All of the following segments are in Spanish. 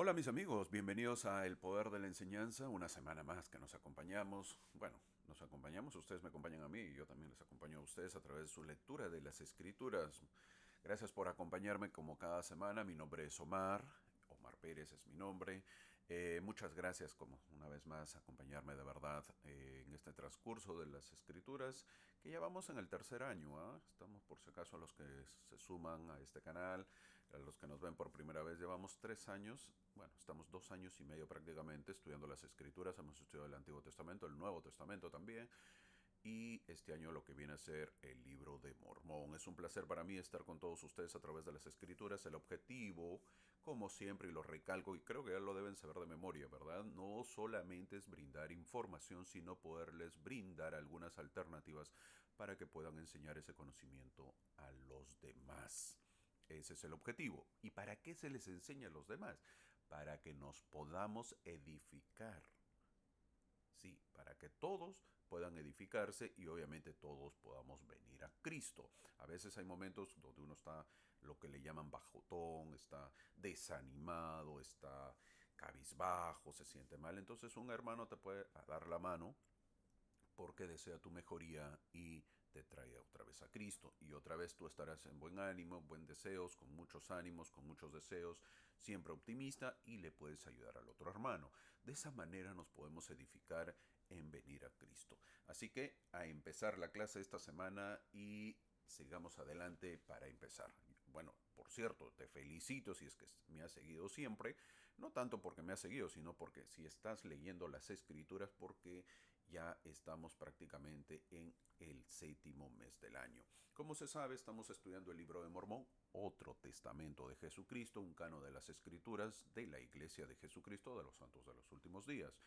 Hola mis amigos, bienvenidos a El Poder de la Enseñanza, una semana más que nos acompañamos. Bueno, nos acompañamos, ustedes me acompañan a mí y yo también les acompaño a ustedes a través de su lectura de las Escrituras. Gracias por acompañarme como cada semana. Mi nombre es Omar Pérez es mi nombre. Muchas gracias como una vez más acompañarme de verdad en este transcurso de las Escrituras, que ya vamos en el tercer año. ¿Ah? Estamos por si acaso a los que se suman a este canal, a los que nos ven por primera vez, llevamos 3 años, bueno, estamos 2 años y medio prácticamente estudiando las Escrituras. Hemos estudiado el Antiguo Testamento, el Nuevo Testamento también, y este año lo que viene a ser el libro de Mormón. Es un placer para mí estar con todos ustedes a través de las Escrituras. El objetivo, como siempre, y lo recalco, y creo que ya lo deben saber de memoria, ¿verdad? No solamente es brindar información, sino poderles brindar algunas alternativas para que puedan enseñar ese conocimiento a los demás. Ese es el objetivo. ¿Y para qué se les enseña a los demás? Para que nos podamos edificar. Sí, para que todos puedan edificarse y obviamente todos podamos venir a Cristo. A veces hay momentos donde uno está lo que le llaman bajotón, está desanimado, está cabizbajo, se siente mal. Entonces un hermano te puede dar la mano porque desea tu mejoría y te trae otra vez a Cristo. Y otra vez tú estarás en buen ánimo, buen deseos, con muchos ánimos, con muchos deseos, siempre optimista y le puedes ayudar al otro hermano. De esa manera nos podemos edificar en venir a Cristo. Así que a empezar la clase esta semana y sigamos adelante para empezar. Bueno, por cierto, te felicito si es que me has seguido siempre, no tanto porque me has seguido, sino porque si estás leyendo las escrituras, porque ya estamos prácticamente en el séptimo mes del año. Como se sabe, estamos estudiando el libro de Mormón, otro testamento de Jesucristo, un cano de las escrituras de la Iglesia de Jesucristo de los Santos de los Últimos Días.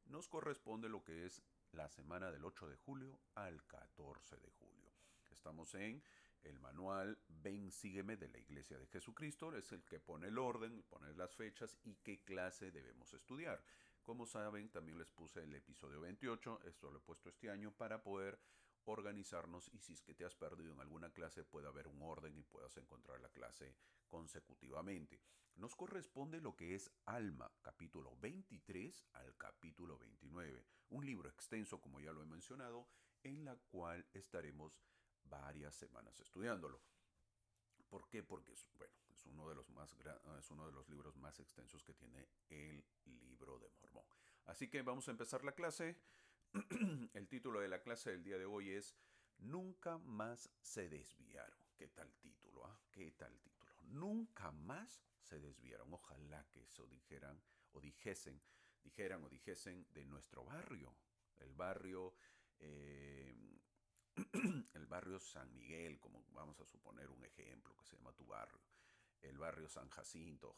Nos corresponde lo que es la semana del 8 de julio al 14 de julio. Estamos en el manual Ven, sígueme de la Iglesia de Jesucristo. Es el que pone el orden, pone las fechas y qué clase debemos estudiar. Como saben, también les puse el episodio 28, esto lo he puesto este año para poder organizarnos y si es que te has perdido en alguna clase puede haber un orden y puedas encontrar la clase consecutivamente. Nos corresponde lo que es Alma, capítulo 23 al capítulo 29, un libro extenso como ya lo he mencionado, en la cual estaremos varias semanas estudiándolo. ¿Por qué? Porque bueno, es uno de los es uno de los libros más extensos que tiene el libro de Mormón. Así que vamos a empezar la clase. El título de la clase del día de hoy es Nunca más se desviaron. ¿Qué tal título? ¿Qué tal título? Nunca más se desviaron. Ojalá que eso dijeran o dijesen de nuestro barrio. El barrio eh, el barrio San Miguel, como vamos a suponer un ejemplo que se llama tu barrio, el barrio San Jacinto,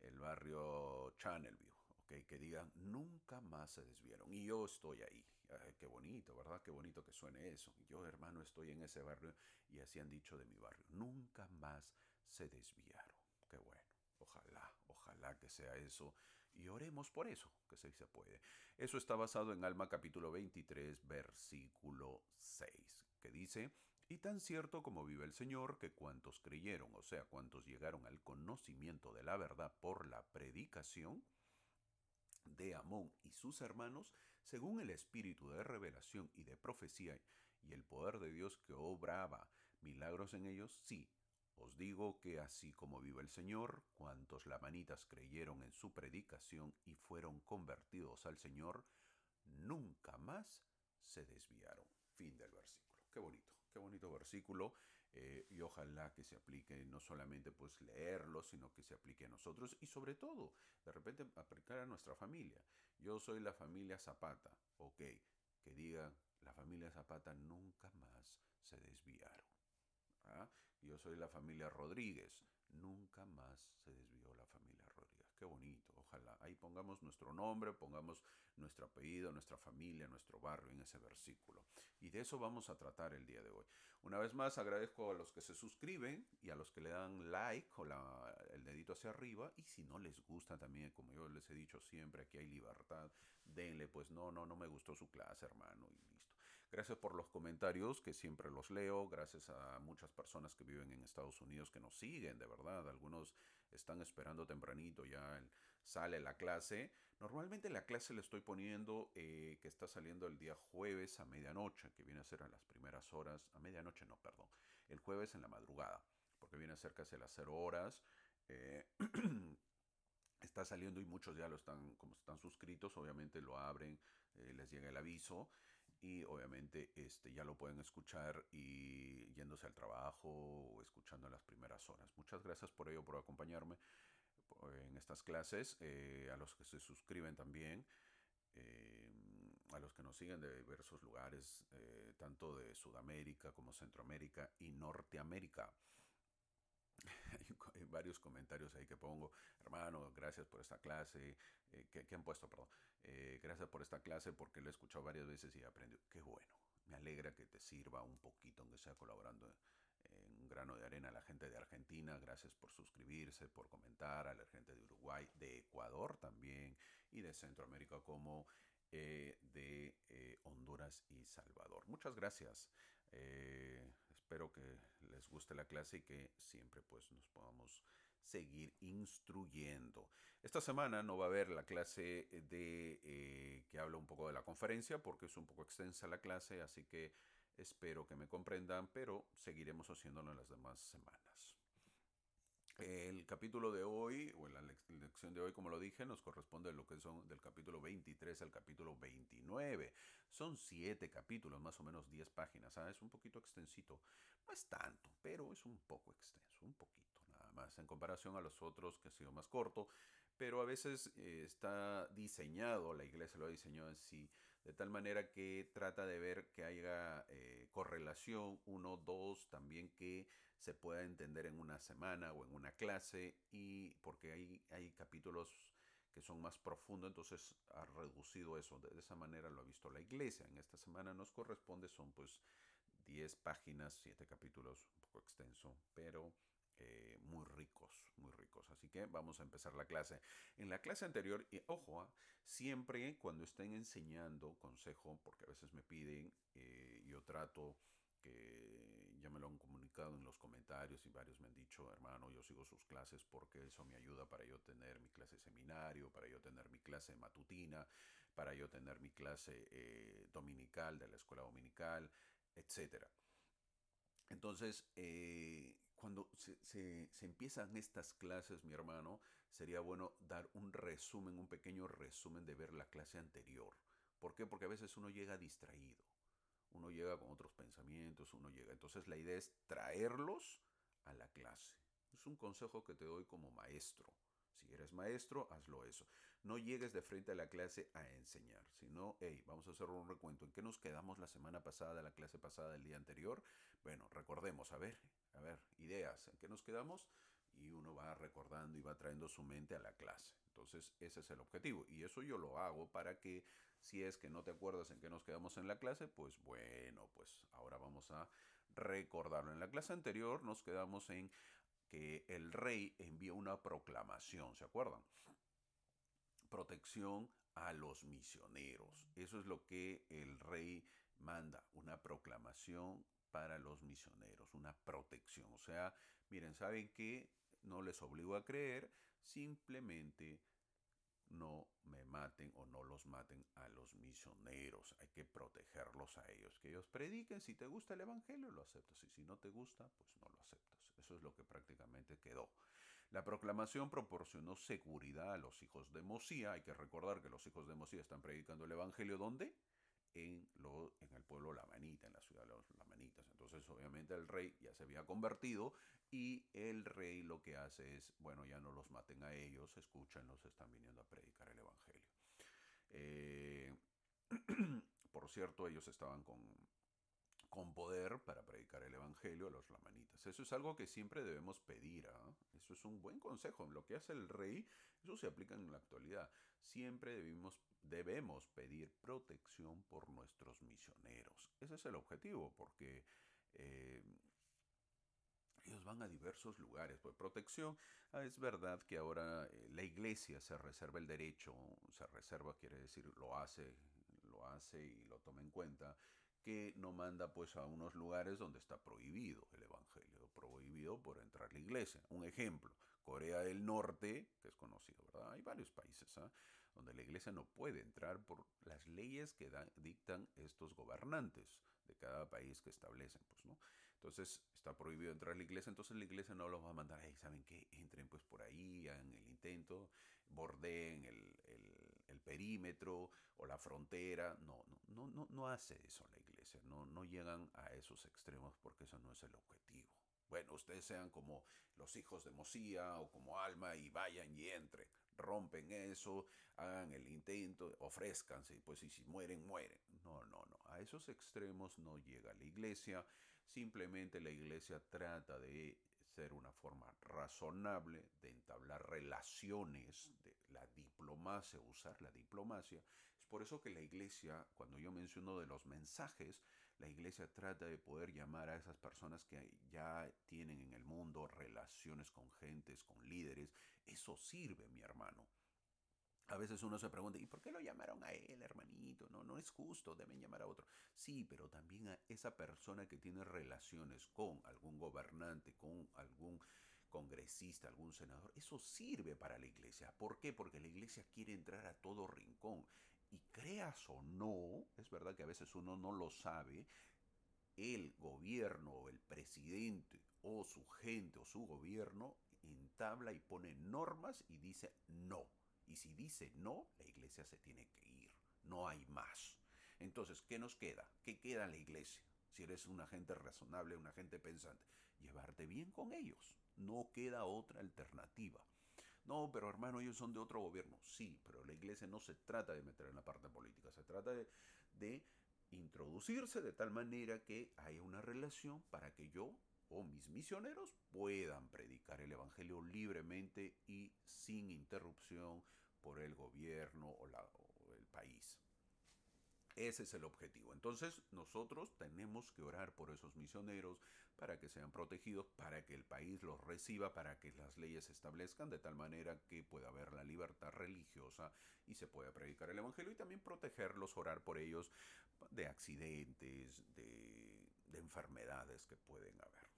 el barrio Channelview, ¿okay? Que digan, nunca más se desviaron. Y yo estoy ahí. Ay, qué bonito, ¿verdad? Qué bonito que suene eso. Yo, hermano, estoy en ese barrio y así han dicho de mi barrio. Nunca más se desviaron. Qué bueno. Ojalá que sea eso. Y oremos por eso, que sí se puede. Eso está basado en Alma capítulo 23, versículo 6, que dice, y tan cierto como vive el Señor, que cuantos creyeron, o sea, cuantos llegaron al conocimiento de la verdad por la predicación de Amón y sus hermanos, según el espíritu de revelación y de profecía y el poder de Dios que obraba milagros en ellos, sí, os digo que así como vive el Señor, cuantos lamanitas creyeron en su predicación y fueron convertidos al Señor, nunca más se desviaron. Fin del versículo. Qué bonito versículo y ojalá que se aplique no solamente pues leerlo, sino que se aplique a nosotros y sobre todo de repente aplicar a nuestra familia. Yo soy la familia Zapata, ok, que diga la familia Zapata nunca más se desviaron. ¿Ah? Yo soy la familia Rodríguez. Nunca más se desvió la familia Rodríguez. Qué bonito, ojalá. Ahí pongamos nuestro nombre, pongamos nuestro apellido, nuestra familia, nuestro barrio en ese versículo. Y de eso vamos a tratar el día de hoy. Una vez más agradezco a los que se suscriben y a los que le dan like o el dedito hacia arriba. Y si no les gusta también, como yo les he dicho siempre, aquí hay libertad. Denle, pues no me gustó su clase, hermano, y listo. Gracias por los comentarios, que siempre los leo. Gracias a muchas personas que viven en Estados Unidos que nos siguen, de verdad. Algunos están esperando tempranito, ya sale la clase. Normalmente la clase le estoy poniendo que está saliendo el día jueves a medianoche, que viene a ser a las primeras horas, a medianoche no, perdón, el jueves en la madrugada, porque viene a ser casi a las 0 horas. eh, Está saliendo y muchos ya lo están, como están suscritos, obviamente lo abren, les llega el aviso y obviamente ya lo pueden escuchar y yéndose al trabajo o escuchando en las primeras horas. Muchas gracias por ello, por acompañarme en estas clases, a los que se suscriben también, eh, a los que nos siguen de diversos lugares, tanto de Sudamérica como Centroamérica y Norteamérica. Hay varios comentarios ahí que pongo, hermano, gracias por esta clase, que han puesto, perdón, gracias por esta clase porque lo he escuchado varias veces y he aprendido. Qué bueno, me alegra que te sirva un poquito, aunque sea colaborando en un grano de arena a la gente de Argentina. Gracias por suscribirse, por comentar, a la gente de Uruguay, de Ecuador también y de Centroamérica como de Honduras y Salvador. Muchas gracias. Espero que les guste la clase y que siempre pues nos podamos seguir instruyendo. Esta semana no va a haber la clase de que habla un poco de la conferencia porque es un poco extensa la clase, así que espero que me comprendan, pero seguiremos haciéndolo en las demás semanas. El capítulo de hoy, o la lección de hoy, como lo dije, nos corresponde a lo que son del capítulo 23 al capítulo 29. Son 7 capítulos, más o menos 10 páginas. Es un poquito extensito. No es tanto, pero es un poco extenso, un poquito nada más, en comparación a los otros que ha sido más corto. Pero a veces está diseñado, la iglesia lo ha diseñado en sí, de tal manera que trata de ver que haya correlación, uno, dos, también que se pueda entender en una semana o en una clase, y porque hay capítulos que son más profundos, entonces ha reducido eso. De esa manera lo ha visto la iglesia. En esta semana nos corresponde, son pues 10 páginas, 7 capítulos, un poco extenso, pero muy ricos, muy ricos. Así que vamos a empezar la clase. En la clase anterior, y ojo, siempre cuando estén enseñando, consejo, porque a veces me piden, yo trato que ya me lo han comunicado en los comentarios y varios me han dicho, hermano, yo sigo sus clases porque eso me ayuda para yo tener mi clase de seminario, para yo tener mi clase matutina, para yo tener mi clase dominical de la escuela dominical, etcétera. Entonces, cuando se empiezan estas clases, mi hermano, sería bueno dar un resumen, un pequeño resumen de ver la clase anterior. ¿Por qué? Porque a veces uno llega distraído, uno llega con otros pensamientos, uno llega. Entonces la idea es traerlos a la clase. Es un consejo que te doy como maestro. Si eres maestro, hazlo eso. No llegues de frente a la clase a enseñar, sino, hey, vamos a hacer un recuento. ¿En qué nos quedamos la semana pasada, la clase pasada, el día anterior? Bueno, recordemos, a ver, ideas, ¿en qué nos quedamos? Y uno va recordando y va trayendo su mente a la clase. Entonces, ese es el objetivo. Y eso yo lo hago para que, si es que no te acuerdas en qué nos quedamos en la clase, pues bueno, pues ahora vamos a recordarlo. En la clase anterior nos quedamos en que el rey envió una proclamación, ¿se acuerdan? Protección a los misioneros. Eso es lo que el rey manda, una proclamación para los misioneros, una protección. O sea, miren, ¿saben qué? No les obligo a creer, simplemente no me maten o no los maten a los misioneros. Hay que protegerlos a ellos, que ellos prediquen. Si te gusta el evangelio, lo aceptas, y si no te gusta, pues no lo aceptas. Eso es lo que prácticamente quedó. La proclamación proporcionó seguridad a los hijos de Mosía. Hay que recordar que los hijos de Mosía están predicando el evangelio ¿dónde? En el pueblo lamanita, en la ciudad de los lamanitas. Entonces, obviamente, el rey ya se había convertido y el rey lo que hace es, bueno, ya no los maten a ellos, escúchenlos, están viniendo a predicar el evangelio. Eh, por cierto, ellos estaban con poder para predicar el evangelio a los lamanitas. Eso es algo que siempre debemos pedir. Eso es un buen consejo. Lo que hace el rey, eso se aplica en la actualidad. Siempre debemos pedir protección por nuestros misioneros. Ese es el objetivo, porque eh, ellos van a diversos lugares. Pues protección, es verdad que ahora la iglesia se reserva el derecho, se reserva quiere decir lo hace y lo toma en cuenta, que no manda pues a unos lugares donde está prohibido el evangelio, prohibido por entrar a la iglesia. Un ejemplo, Corea del Norte, que es conocido, ¿verdad? Hay varios países, ¿ah? Donde la iglesia no puede entrar por las leyes que dictan estos gobernantes de cada país que establecen, pues, ¿no? Entonces está prohibido entrar a la iglesia, entonces la iglesia no los va a mandar, hey, ¿saben qué? Entren pues por ahí, hagan el intento, bordeen el perímetro o la frontera. No hace eso la iglesia, no llegan a esos extremos porque eso no es el objetivo. Bueno, ustedes sean como los hijos de Mosía o como Alma y vayan y entren, rompen eso, hagan el intento, ofrézcanse, pues y si mueren, mueren. No, a esos extremos no llega la iglesia, simplemente la iglesia trata de ser una forma razonable de entablar relaciones, de la diplomacia, usar la diplomacia. Es por eso que la iglesia, cuando yo menciono de los mensajes, la iglesia trata de poder llamar a esas personas que ya tienen en el mundo relaciones con gentes, con líderes. Eso sirve, mi hermano. A veces uno se pregunta, ¿y por qué lo llamaron a él, hermanito? No es justo, deben llamar a otro. Sí, pero también a esa persona que tiene relaciones con algún gobernante, con algún congresista, algún senador, eso sirve para la iglesia. ¿Por qué? Porque la iglesia quiere entrar a todo rincón. Y creas o no, es verdad que a veces uno no lo sabe, el gobierno o el presidente o su gente o su gobierno entabla y pone normas y dice no. Y si dice no, la iglesia se tiene que ir. No hay más. Entonces, ¿qué nos queda? ¿Qué queda en la iglesia? Si eres una gente razonable, una gente pensante, llevarte bien con ellos. No queda otra alternativa. No, pero hermano, ellos son de otro gobierno. Sí, pero la iglesia no se trata de meter en la parte política, se trata de introducirse de tal manera que haya una relación para que yo o mis misioneros puedan predicar el Evangelio libremente y sin interrupción por el gobierno o el país. Ese es el objetivo. Entonces nosotros tenemos que orar por esos misioneros para que sean protegidos, para que el país los reciba, para que las leyes se establezcan de tal manera que pueda haber la libertad religiosa y se pueda predicar el Evangelio y también protegerlos, orar por ellos de accidentes, de enfermedades que pueden haber.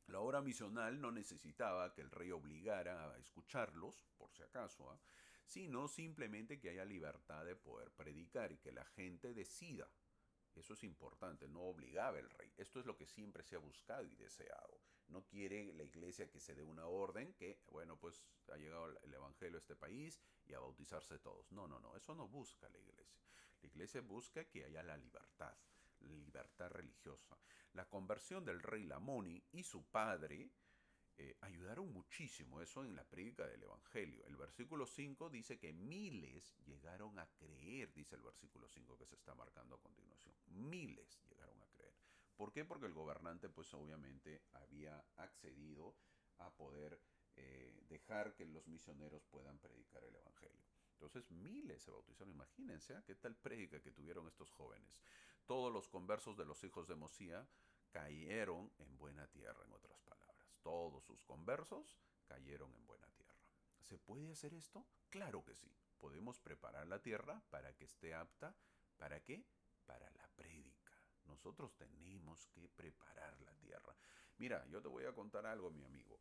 La obra misional no necesitaba que el rey obligara a escucharlos, por si acaso, ¿eh? Sino simplemente que haya libertad de poder predicar y que la gente decida. Eso es importante, no obligaba el rey. Esto es lo que siempre se ha buscado y deseado. No quiere la iglesia que se dé una orden que, bueno, pues ha llegado el evangelio a este país y a bautizarse todos. No, eso no busca la iglesia. La iglesia busca que haya la libertad religiosa. La conversión del rey Lamoni y su padre ayudaron muchísimo eso en la prédica del Evangelio. El versículo 5 dice que miles llegaron a creer, dice el versículo 5 que se está marcando a continuación. Miles llegaron a creer. ¿Por qué? Porque el gobernante pues obviamente había accedido a poder dejar que los misioneros puedan predicar el Evangelio. Entonces miles se bautizaron. Imagínense qué tal prédica que tuvieron estos jóvenes. Todos los conversos de los hijos de Mosía cayeron en buena tierra, en otras palabras. Todos sus conversos cayeron en buena tierra. ¿Se puede hacer esto? Claro que sí. Podemos preparar la tierra para que esté apta. ¿Para qué? Para la prédica. Nosotros tenemos que preparar la tierra. Mira, yo te voy a contar algo, mi amigo.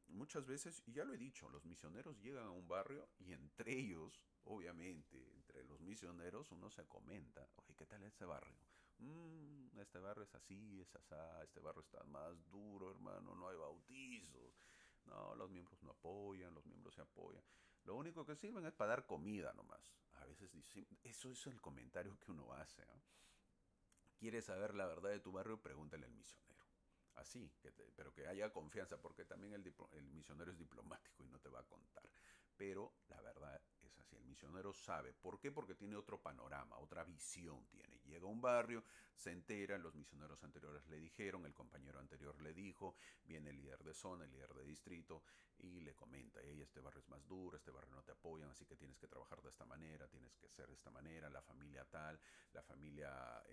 Muchas veces, y ya lo he dicho, los misioneros llegan a un barrio y entre ellos, obviamente, entre los misioneros uno se comenta, oye, ¿qué tal ese barrio? Este barrio es así, es asá, este barrio está más duro, hermano, no hay bautizos. No, los miembros no apoyan, los miembros se apoyan. Lo único que sirven es para dar comida nomás. A veces dicen, eso es el comentario que uno hace. ¿Eh? ¿Quieres saber la verdad de tu barrio? Pregúntale al misionero. Así, pero que haya confianza, porque también el misionero es diplomático y no te va a contar. Pero la verdad es así, el misionero sabe. ¿Por qué? Porque tiene otro panorama, otra visión tiene. Llega a un barrio, se entera, los misioneros anteriores le dijeron, el compañero anterior le dijo, viene el líder de zona, el líder de distrito, y le comenta, hey, este barrio es más duro, este barrio no te apoyan, así que tienes que trabajar de esta manera, tienes que ser de esta manera, la familia tal, la familia...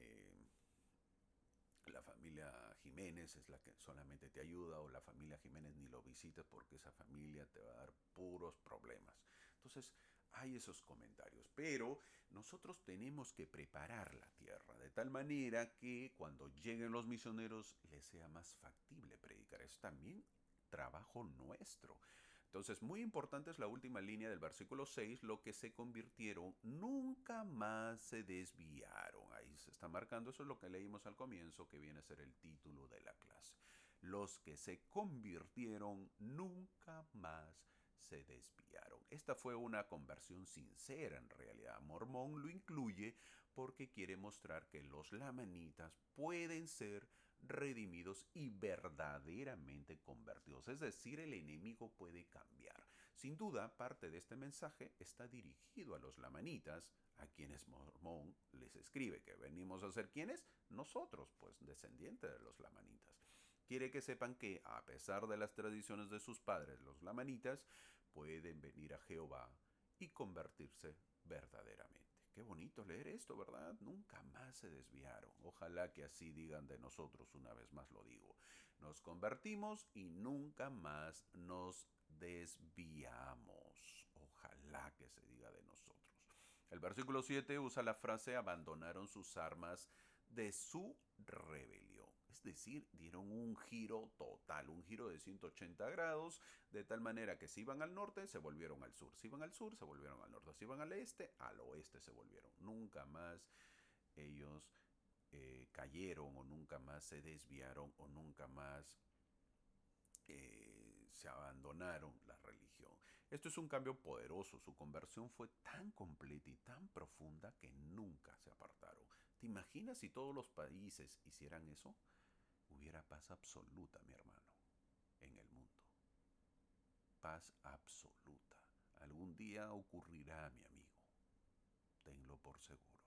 la familia Jiménez es la que solamente te ayuda o la familia Jiménez ni lo visites porque esa familia te va a dar puros problemas. Entonces hay esos comentarios, pero nosotros tenemos que preparar la tierra de tal manera que cuando lleguen los misioneros les sea más factible predicar. Eso también trabajo nuestro. Entonces, muy importante es la última línea del versículo 6, lo que se convirtieron nunca más se desviaron. Ahí se está marcando, eso es lo que leímos al comienzo, que viene a ser el título de la clase. Los que se convirtieron nunca más se desviaron. Esta fue una conversión sincera en realidad. Mormón lo incluye porque quiere mostrar que los lamanitas pueden ser redimidos y verdaderamente convertidos. Es decir, el enemigo puede cambiar. Sin duda, parte de este mensaje está dirigido a los lamanitas, a quienes Mormón les escribe que venimos a ser quienes nosotros, pues descendientes de los lamanitas. Quiere que sepan que, a pesar de las tradiciones de sus padres, los lamanitas pueden venir a Jehová y convertirse verdaderamente. Qué bonito leer esto, ¿verdad? Nunca más se desviaron. Ojalá que así digan de nosotros, una vez más lo digo. Nos convertimos y nunca más nos desviamos. Ojalá que se diga de nosotros. El versículo 7 usa la frase abandonaron sus armas de su rebelión. Es decir, dieron un giro total, un giro de 180 grados, de tal manera que si iban al norte, se volvieron al sur. Si iban al sur, se volvieron al norte. Si iban al oeste se volvieron. Nunca más ellos cayeron o nunca más se desviaron o nunca más se abandonaron la religión. Esto es un cambio poderoso. Su conversión fue tan completa y tan profunda que nunca se apartaron. ¿Te imaginas si todos los países hicieran eso? Hubiera paz absoluta, mi hermano, en el mundo. Paz absoluta. Algún día ocurrirá, mi amigo. Tenlo por seguro.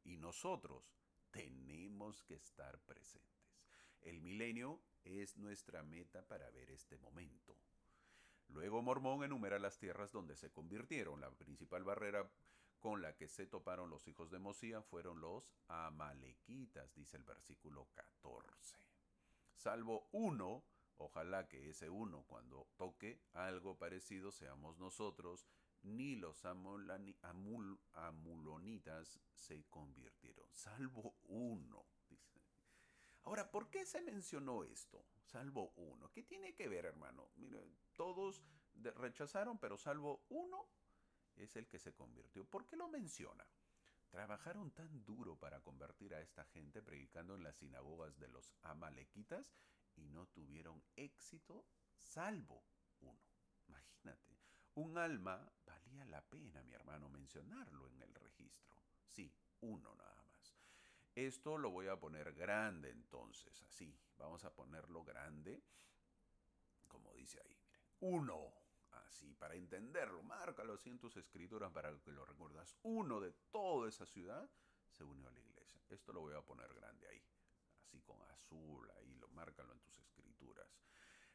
Y nosotros tenemos que estar presentes. El milenio es nuestra meta para ver este momento. Luego Mormón enumera las tierras donde se convirtieron. La principal barrera con la que se toparon los hijos de Mosía fueron los amalequitas, dice el versículo 14. Salvo uno, ojalá que ese uno cuando toque algo parecido seamos nosotros, ni los amulonitas se convirtieron. Salvo uno, dice. Ahora, ¿por qué se mencionó esto? Salvo uno. ¿Qué tiene que ver, hermano? Mira, todos rechazaron, pero salvo uno es el que se convirtió. ¿Por qué lo menciona? Trabajaron tan duro para convertir a esta gente predicando en las sinagogas de los amalequitas y no tuvieron éxito salvo uno. Imagínate, un alma valía la pena, mi hermano, mencionarlo en el registro. Sí, uno nada más. Esto lo voy a poner grande entonces, así. Vamos a ponerlo grande, como dice ahí. Mire. Uno. Así, para entenderlo, márcalo así en tus escrituras para que lo recuerdas. Uno de toda esa ciudad se unió a la iglesia. Esto lo voy a poner grande ahí. Así con azul, ahí lo márcalo en tus escrituras.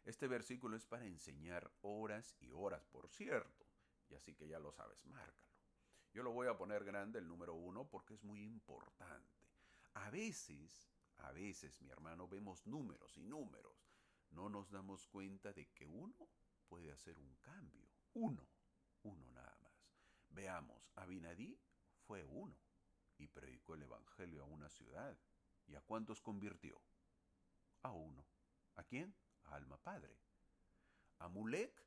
Este versículo es para enseñar horas y horas, por cierto. Y así que ya lo sabes, márcalo. Yo lo voy a poner grande el número uno porque es muy importante. A veces, mi hermano, vemos números y números. No nos damos cuenta de que uno puede hacer un cambio. Uno nada más. Veamos, Abinadí fue uno y predicó el evangelio a una ciudad. ¿Y a cuántos convirtió? A uno. ¿A quién? A Alma Padre. Amulek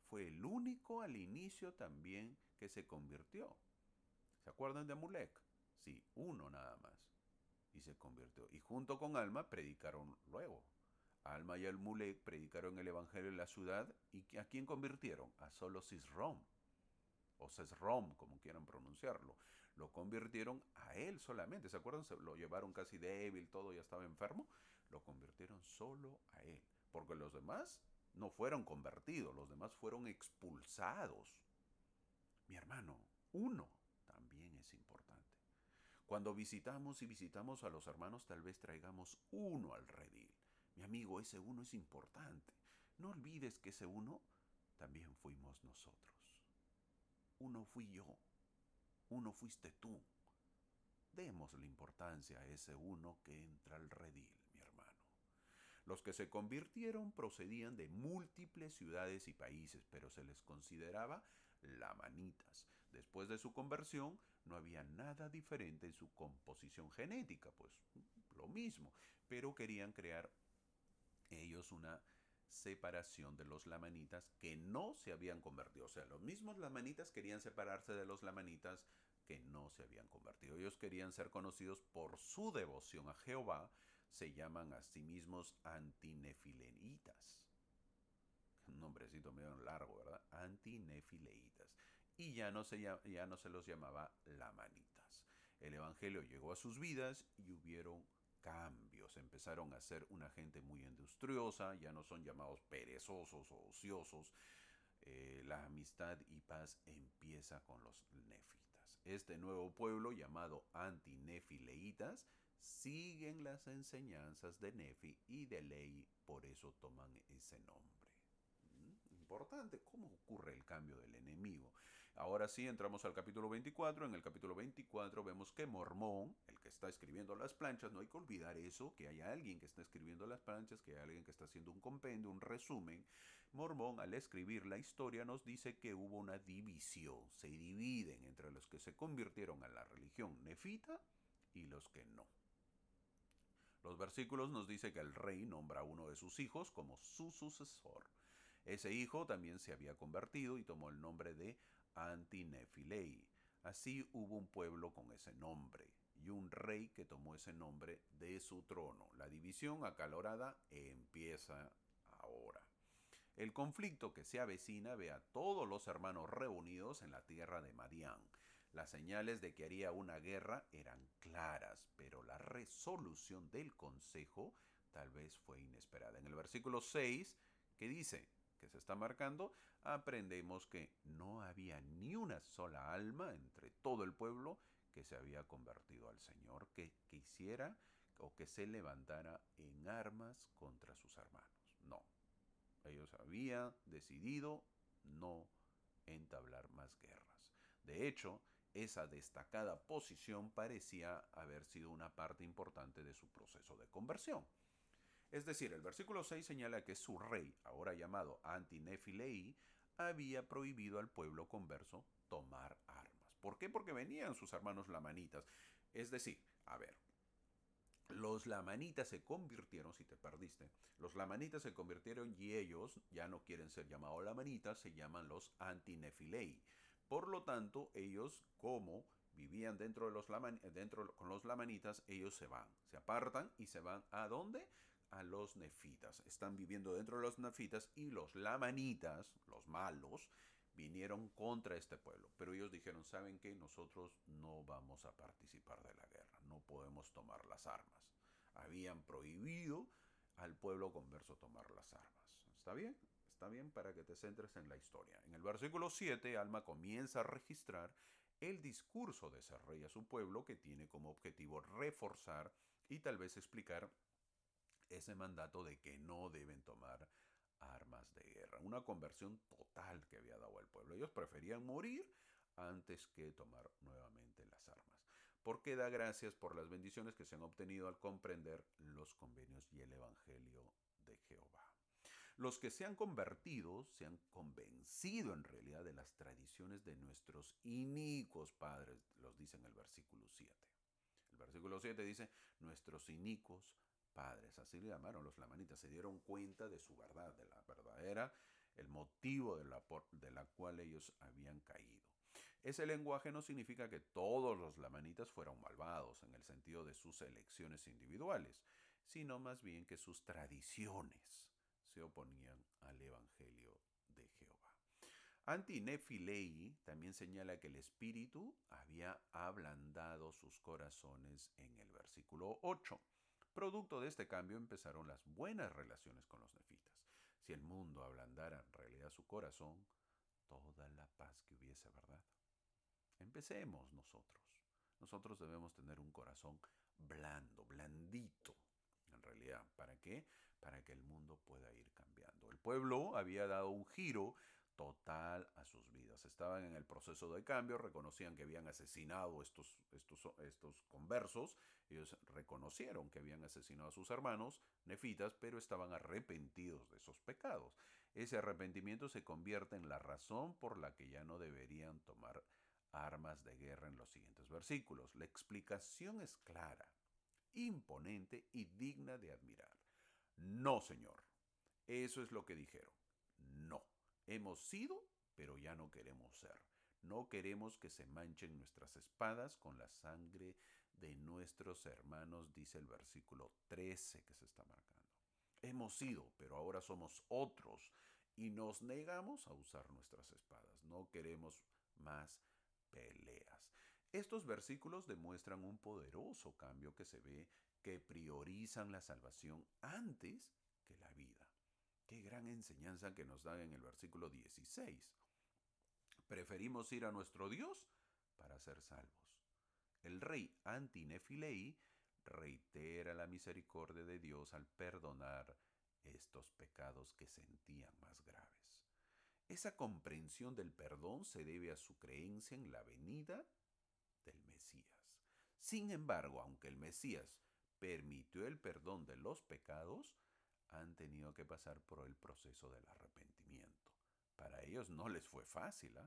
fue el único al inicio también que se convirtió. ¿Se acuerdan de Amulek? Sí, uno nada más. Y se convirtió. Y junto con Alma predicaron luego. Alma y Amulek predicaron el evangelio en la ciudad. ¿Y a quién convirtieron? A solo Sisrom. O Sesrom, como quieran pronunciarlo. Lo convirtieron a él solamente. ¿Se acuerdan? Se lo llevaron casi débil, todo ya estaba enfermo. Lo convirtieron solo a él. Porque los demás no fueron convertidos, los demás fueron expulsados. Mi hermano, uno también es importante. Cuando visitamos a los hermanos, tal vez traigamos uno al redil. Mi amigo, ese uno es importante. No olvides que ese uno también fuimos nosotros. Uno fui yo. Uno fuiste tú. Demos la importancia a ese uno que entra al redil, mi hermano. Los que se convirtieron procedían de múltiples ciudades y países, pero se les consideraba lamanitas. Después de su conversión, no había nada diferente en su composición genética, pues lo mismo, pero querían crear ellos una separación de los lamanitas que no se habían convertido. O sea, los mismos lamanitas querían separarse de los lamanitas que no se habían convertido. Ellos querían ser conocidos por su devoción a Jehová. Se llaman a sí mismos antinefileitas. Un nombrecito medio largo, ¿verdad? Antinefileitas. Y ya no se los llamaba lamanitas. El Evangelio llegó a sus vidas y hubieron cambios. Empezaron a ser una gente muy industriosa, ya no son llamados perezosos o ociosos. La amistad y paz empieza con los nefitas. Este nuevo pueblo llamado antinefileitas siguen las enseñanzas de Nefi y de Ley, por eso toman ese nombre. Importante, ¿cómo ocurre el cambio del enemigo? Ahora sí, entramos al capítulo 24. En el capítulo 24 vemos que Mormón, el que está escribiendo las planchas, no hay que olvidar eso, que hay alguien que está escribiendo las planchas, que hay alguien que está haciendo un compendio, un resumen. Mormón, al escribir la historia, nos dice que hubo una división. Se dividen entre los que se convirtieron a la religión nefita y los que no. Los versículos nos dice que el rey nombra a uno de sus hijos como su sucesor. Ese hijo también se había convertido y tomó el nombre de Antinefilei. Así hubo un pueblo con ese nombre y un rey que tomó ese nombre de su trono. La división acalorada empieza ahora. El conflicto que se avecina ve a todos los hermanos reunidos en la tierra de Madián. Las señales de que haría una guerra eran claras, pero la resolución del consejo tal vez fue inesperada. En el versículo 6, que dice que se está marcando, aprendemos que no había ni una sola alma entre todo el pueblo que se había convertido al Señor, que quisiera o que se levantara en armas contra sus hermanos. No, ellos habían decidido no entablar más guerras. De hecho, esa destacada posición parecía haber sido una parte importante de su proceso de conversión. Es decir, el versículo 6 señala que su rey, ahora llamado Antinefilei, había prohibido al pueblo converso tomar armas. ¿Por qué? Porque venían sus hermanos lamanitas. Es decir, a ver, los lamanitas se convirtieron, si te perdiste, los lamanitas se convirtieron y ellos ya no quieren ser llamados lamanitas, se llaman los antinefilei. Por lo tanto, ellos como vivían dentro de dentro con los lamanitas, ellos se apartan y se van ¿a dónde? A los nefitas. Están viviendo dentro de los nefitas y los lamanitas, los malos, vinieron contra este pueblo. Pero ellos dijeron, ¿saben qué? Nosotros no vamos a participar de la guerra, no podemos tomar las armas. Habían prohibido al pueblo converso tomar las armas. ¿Está bien? Está bien para que te centres en la historia. En el versículo 7, Alma comienza a registrar el discurso de ese rey a su pueblo que tiene como objetivo reforzar y tal vez explicar ese mandato de que no deben tomar armas de guerra. Una conversión total que había dado al pueblo. Ellos preferían morir antes que tomar nuevamente las armas. Porque da gracias por las bendiciones que se han obtenido al comprender los convenios y el Evangelio de Jehová. Los que se han convertido, se han convencido en realidad de las tradiciones de nuestros inicuos padres, los dice en el versículo 7. El versículo 7 dice, nuestros inicuos padres, así le llamaron los lamanitas, se dieron cuenta de su verdad, de la verdadera, el motivo de la cual ellos habían caído. Ese lenguaje no significa que todos los lamanitas fueran malvados en el sentido de sus elecciones individuales, sino más bien que sus tradiciones se oponían al Evangelio de Jehová. Antinefilei también señala que el Espíritu había ablandado sus corazones en el versículo 8. Producto de este cambio empezaron las buenas relaciones con los nefitas. Si el mundo ablandara en realidad su corazón, toda la paz que hubiese, ¿verdad? Empecemos nosotros. Nosotros debemos tener un corazón blando, blandito, en realidad. ¿Para qué? Para que el mundo pueda ir cambiando. El pueblo había dado un giro total a sus vidas. Estaban en el proceso de cambio, reconocían que habían asesinado estos conversos, ellos reconocieron que habían asesinado a sus hermanos nefitas, pero estaban arrepentidos de esos pecados. Ese arrepentimiento se convierte en la razón por la que ya no deberían tomar armas de guerra en los siguientes versículos. La explicación es clara, imponente y digna de admirar. No, Señor. Eso es lo que dijeron. No, hemos sido, pero ya no queremos ser. No queremos que se manchen nuestras espadas con la sangre de nuestros hermanos, dice el versículo 13 que se está marcando. Hemos sido, pero ahora somos otros y nos negamos a usar nuestras espadas. No queremos más peleas. Estos versículos demuestran un poderoso cambio que se ve que priorizan la salvación antes que la vida. Qué gran enseñanza que nos dan en el versículo 16. Preferimos ir a nuestro Dios para ser salvos. El rey Antinefilei reitera la misericordia de Dios al perdonar estos pecados que sentían más graves. Esa comprensión del perdón se debe a su creencia en la venida del Mesías. Sin embargo, aunque el Mesías permitió el perdón de los pecados, han tenido que pasar por el proceso del arrepentimiento. Para ellos no les fue fácil.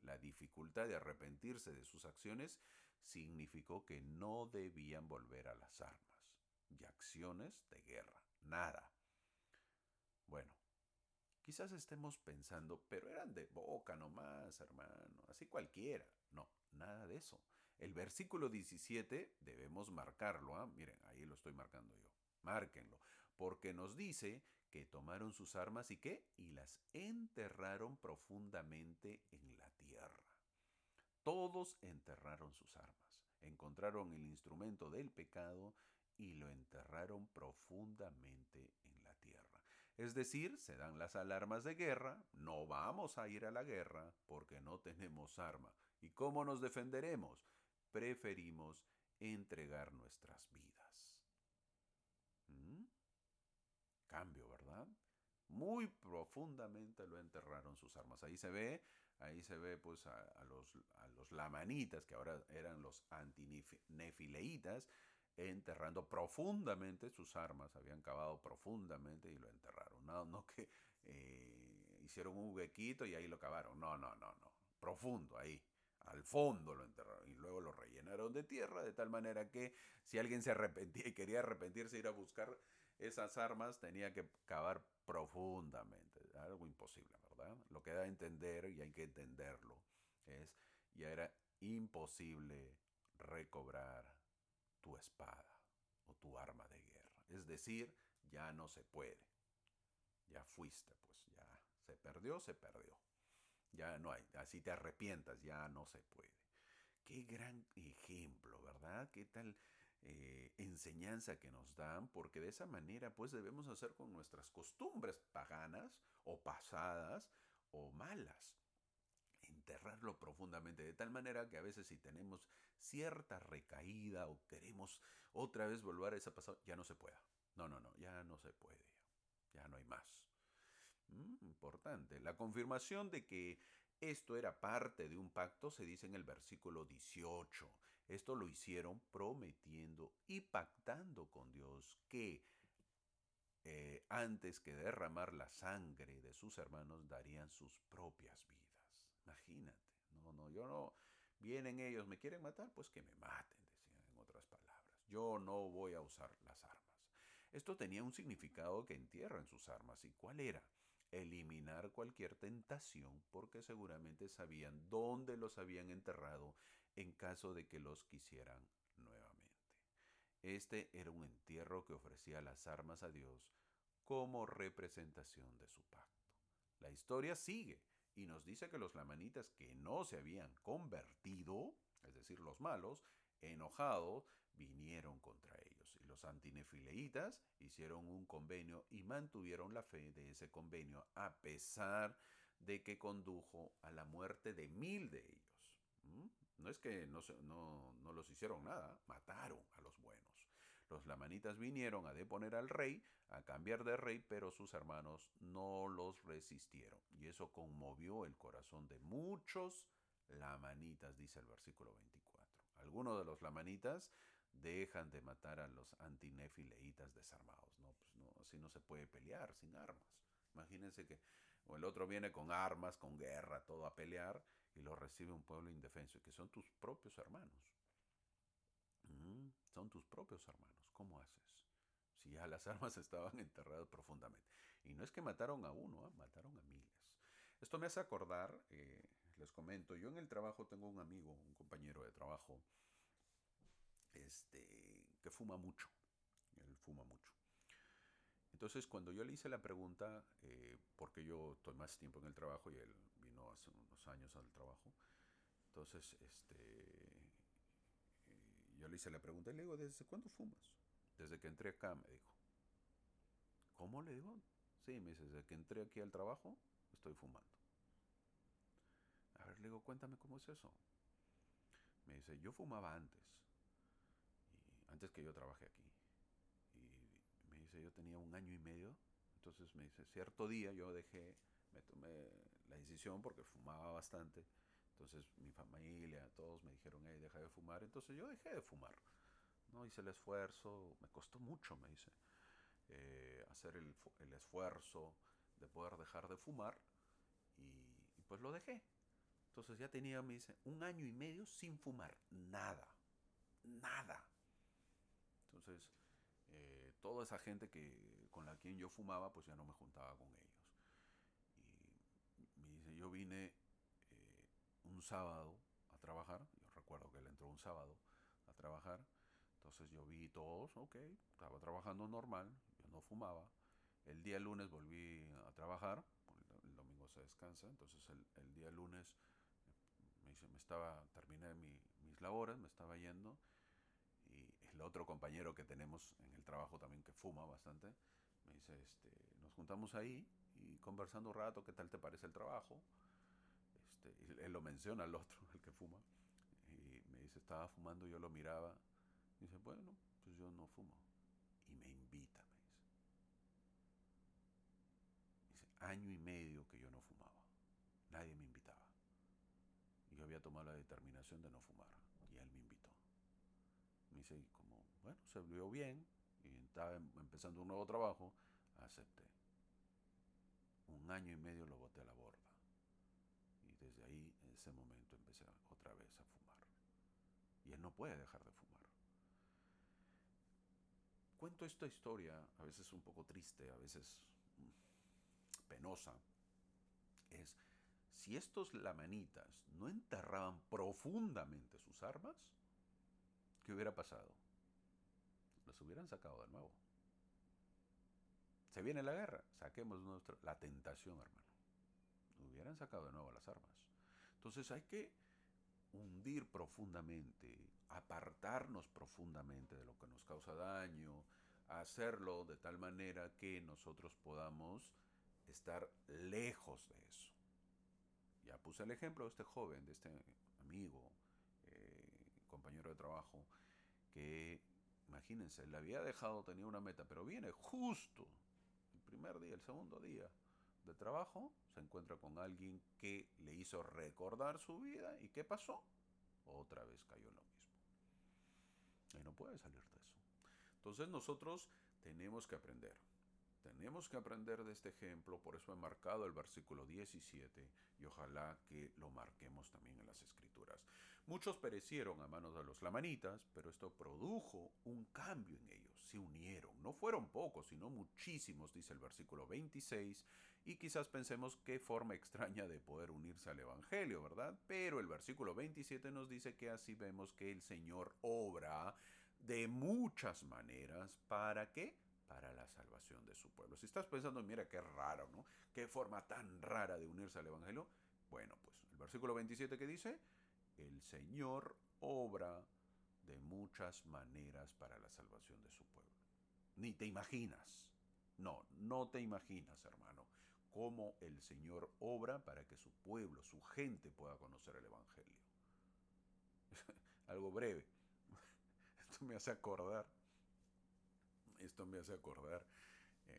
La dificultad de arrepentirse de sus acciones significó que no debían volver a las armas y acciones de guerra. Nada. Bueno, quizás estemos pensando, pero eran de boca nomás, hermano, así cualquiera. No, nada de eso. El versículo 17 debemos marcarlo. Miren, ahí lo estoy marcando yo. Márquenlo, porque nos dice que tomaron sus armas y qué, y las enterraron profundamente en la tierra. Todos enterraron sus armas, encontraron el instrumento del pecado y lo enterraron profundamente en la tierra. Es decir, se dan las alarmas de guerra, no vamos a ir a la guerra porque no tenemos arma. ¿Y cómo nos defenderemos? Preferimos entregar nuestras vidas. ¿Mm? Cambio, ¿verdad? Muy profundamente lo enterraron sus armas. Ahí se ve pues a los lamanitas, que ahora eran los antinefileitas, enterrando profundamente sus armas, habían cavado profundamente y lo enterraron. No, no que hicieron un huequito y ahí lo cavaron. No, no, no, no. Profundo, ahí. Al fondo lo enterraron y luego lo rellenaron de tierra, de tal manera que si alguien se arrepentía y quería arrepentirse, ir a buscar esas armas, tenía que cavar profundamente. Algo imposible, ¿verdad? Lo que da a entender, y hay que entenderlo, es ya era imposible recobrar tu espada o tu arma de guerra. Es decir, ya no se puede. Ya fuiste, pues ya se perdió, se perdió. Ya no hay. Así te arrepientas, ya no se puede. Qué gran ejemplo, ¿verdad? Qué tal enseñanza que nos dan, porque de esa manera pues debemos hacer con nuestras costumbres paganas o pasadas o malas. Enterrarlo profundamente, de tal manera que a veces si tenemos cierta recaída o queremos otra vez volver a esa pasada, ya no se pueda. No, no, no, ya no se puede. Ya no hay más. Importante. La confirmación de que esto era parte de un pacto se dice en el versículo 18. Esto lo hicieron prometiendo y pactando con Dios que antes que derramar la sangre de sus hermanos darían sus propias vidas. Imagínate. No, no, yo no. Vienen ellos, me quieren matar, pues que me maten, decían en otras palabras. Yo no voy a usar las armas. Esto tenía un significado que entierran sus armas. ¿Y cuál era? Eliminar cualquier tentación porque seguramente sabían dónde los habían enterrado en caso de que los quisieran nuevamente. Este era un entierro que ofrecía las armas a Dios como representación de su pacto. La historia sigue y nos dice que los lamanitas que no se habían convertido, es decir, los malos, enojados, vinieron contra ellos. Y los antinefileitas hicieron un convenio y mantuvieron la fe de ese convenio a pesar de que condujo a la muerte de 1000 de ellos. No es que no los hicieron nada, mataron a los buenos. Los lamanitas vinieron a deponer al rey, a cambiar de rey, pero sus hermanos no los resistieron. Y eso conmovió el corazón de muchos lamanitas, dice el versículo 24. Algunos de los lamanitas dejan de matar a los antinefileitas desarmados. No, pues no, así no se puede pelear sin armas. Imagínense que o el otro viene con armas, con guerra, todo a pelear, y lo recibe un pueblo indefenso, y que son tus propios hermanos. Son tus propios hermanos. ¿Cómo haces? Si ya las armas estaban enterradas profundamente. Y no es que mataron a uno, mataron a miles. Esto me hace acordar, les comento, yo en el trabajo tengo un amigo, un compañero de trabajo, que fuma mucho. Él fuma mucho. Entonces, cuando yo le hice la pregunta, porque yo estoy más tiempo en el trabajo y él vino hace unos años al trabajo, entonces, yo le hice la pregunta y le digo, ¿desde cuándo fumas? Desde que entré acá, me dijo. ¿Cómo le digo? Sí, me dice, desde que entré aquí al trabajo, estoy fumando. A ver, le digo, cuéntame cómo es eso. Me dice, yo fumaba antes, y antes que yo trabajé aquí. Y me dice, yo tenía un año y medio. Entonces me dice, cierto día yo dejé, me tomé la decisión porque fumaba bastante. Entonces mi familia, todos me dijeron, hey, deja de fumar. Entonces yo dejé de fumar. No hice el esfuerzo, me costó mucho, me dice, hacer el esfuerzo de poder dejar de fumar y pues lo dejé. Entonces ya tenía, me dice, un año y medio sin fumar, nada, nada. Entonces, toda esa gente con la quien yo fumaba, pues ya no me juntaba con ellos. Y me dice, yo vine un sábado a trabajar, yo recuerdo que él entró un sábado a trabajar, entonces yo vi todos, ok, estaba trabajando normal, yo no fumaba. El día lunes volví a trabajar, el domingo se descansa, entonces el día lunes me dice, terminé mis labores, me estaba yendo, y el otro compañero que tenemos en el trabajo también que fuma bastante, me dice, nos juntamos ahí y conversando un rato, ¿qué tal te parece el trabajo? Y él lo menciona al otro, el que fuma, y me dice, estaba fumando, yo lo miraba, y dice, bueno, pues yo no fumo. Y me invita, me dice. Dice, año y medio que yo no fumaba. Nadie me invitaba. Y yo había tomado la determinación de no fumar. Y él me invitó. Me dice, y como, bueno, se vio bien, y estaba empezando un nuevo trabajo, acepté. Un año y medio lo boté a la borda. Y desde ahí, en ese momento, empecé otra vez a fumar. Y él no puede dejar de fumar. Cuento esta historia, a veces un poco triste, a veces penosa. Es, si estos lamanitas no enterraban profundamente sus armas, ¿qué hubiera pasado? Los hubieran sacado de nuevo. Se viene la guerra, saquemos la tentación, hermano. Hubieran sacado de nuevo las armas. Entonces hay que hundir profundamente, apartarnos profundamente de lo que nos causa daño, hacerlo de tal manera que nosotros podamos estar lejos de eso. Ya puse el ejemplo de este joven, de este amigo, compañero de trabajo, que, imagínense, le había dejado, tenía una meta, pero viene justo el primer día, el segundo día de trabajo, se encuentra con alguien que le hizo recordar su vida. ¿Y qué pasó? Otra vez cayó en lo mismo. Y no puede salir de eso. Entonces nosotros tenemos que aprender. Tenemos que aprender de este ejemplo, por eso he marcado el versículo 17 y ojalá que lo marquemos también en las escrituras. Muchos perecieron a manos de los lamanitas, pero esto produjo un cambio en ellos. Se unieron, no fueron pocos, sino muchísimos, dice el versículo 26, y quizás pensemos qué forma extraña de poder unirse al Evangelio, ¿verdad? Pero el versículo 27 nos dice que así vemos que el Señor obra de muchas maneras. ¿Para qué? Para la salvación de su pueblo. Si estás pensando, mira qué raro, ¿no? Qué forma tan rara de unirse al Evangelio. Bueno, pues el versículo 27 que dice, el Señor obra de muchas maneras para la salvación de su pueblo. Ni te imaginas, no te imaginas, hermano, cómo el Señor obra para que su pueblo, su gente pueda conocer el Evangelio. Algo breve. Esto me hace acordar, esto me hace acordar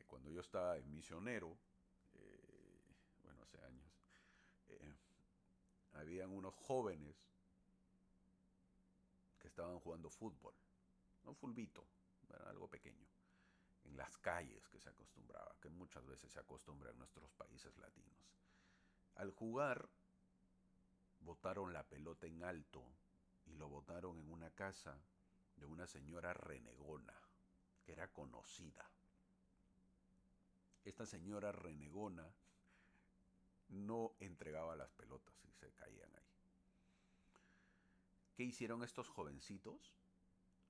cuando yo estaba en misionero, eh, bueno, hace años, eh, habían unos jóvenes que estaban jugando fútbol, no fulbito, bueno, algo pequeño, en las calles que se acostumbraba, que muchas veces se acostumbra en nuestros países latinos. Al jugar, botaron la pelota en alto y lo botaron en una casa de una señora renegona, que era conocida. Esta señora renegona no entregaba las pelotas y se caían ahí. ¿Qué hicieron estos jovencitos?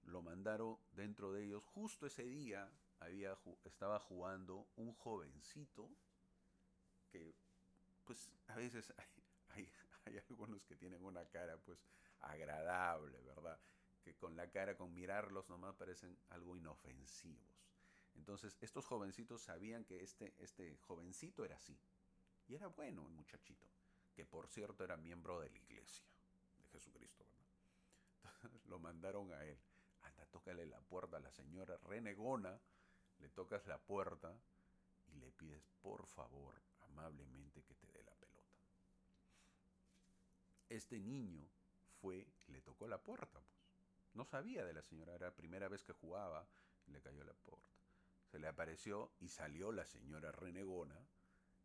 Lo mandaron dentro de ellos. Justo ese día estaba jugando un jovencito que, pues, a veces hay, hay algunos que tienen una cara, pues, agradable, ¿verdad? Que con la cara, con mirarlos nomás parecen algo inofensivos. Entonces, estos jovencitos sabían que este jovencito era así. Y era bueno el muchachito, que por cierto era miembro de la iglesia de Jesucristo, ¿verdad? Entonces, lo mandaron a él. Anda, tócale la puerta a la señora renegona, le tocas la puerta y le pides por favor, amablemente, que te dé la pelota. Este niño fue, le tocó la puerta, pues. No sabía de la señora, era la primera vez que jugaba y le cayó la puerta. Se le apareció y salió la señora renegona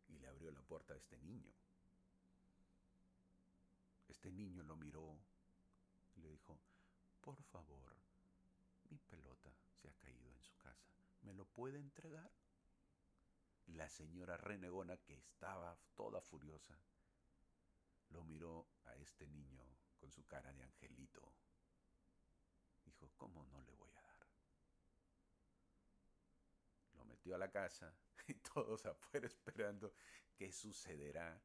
y le abrió la puerta a este niño. Este niño lo miró y le dijo, por favor, mi pelota se ha caído en su casa, ¿me lo puede entregar? La señora renegona, que estaba toda furiosa, lo miró a este niño con su cara de angelito. Dijo, ¿cómo no le voy a dar? Lo metió a la casa y todos afuera esperando qué sucederá.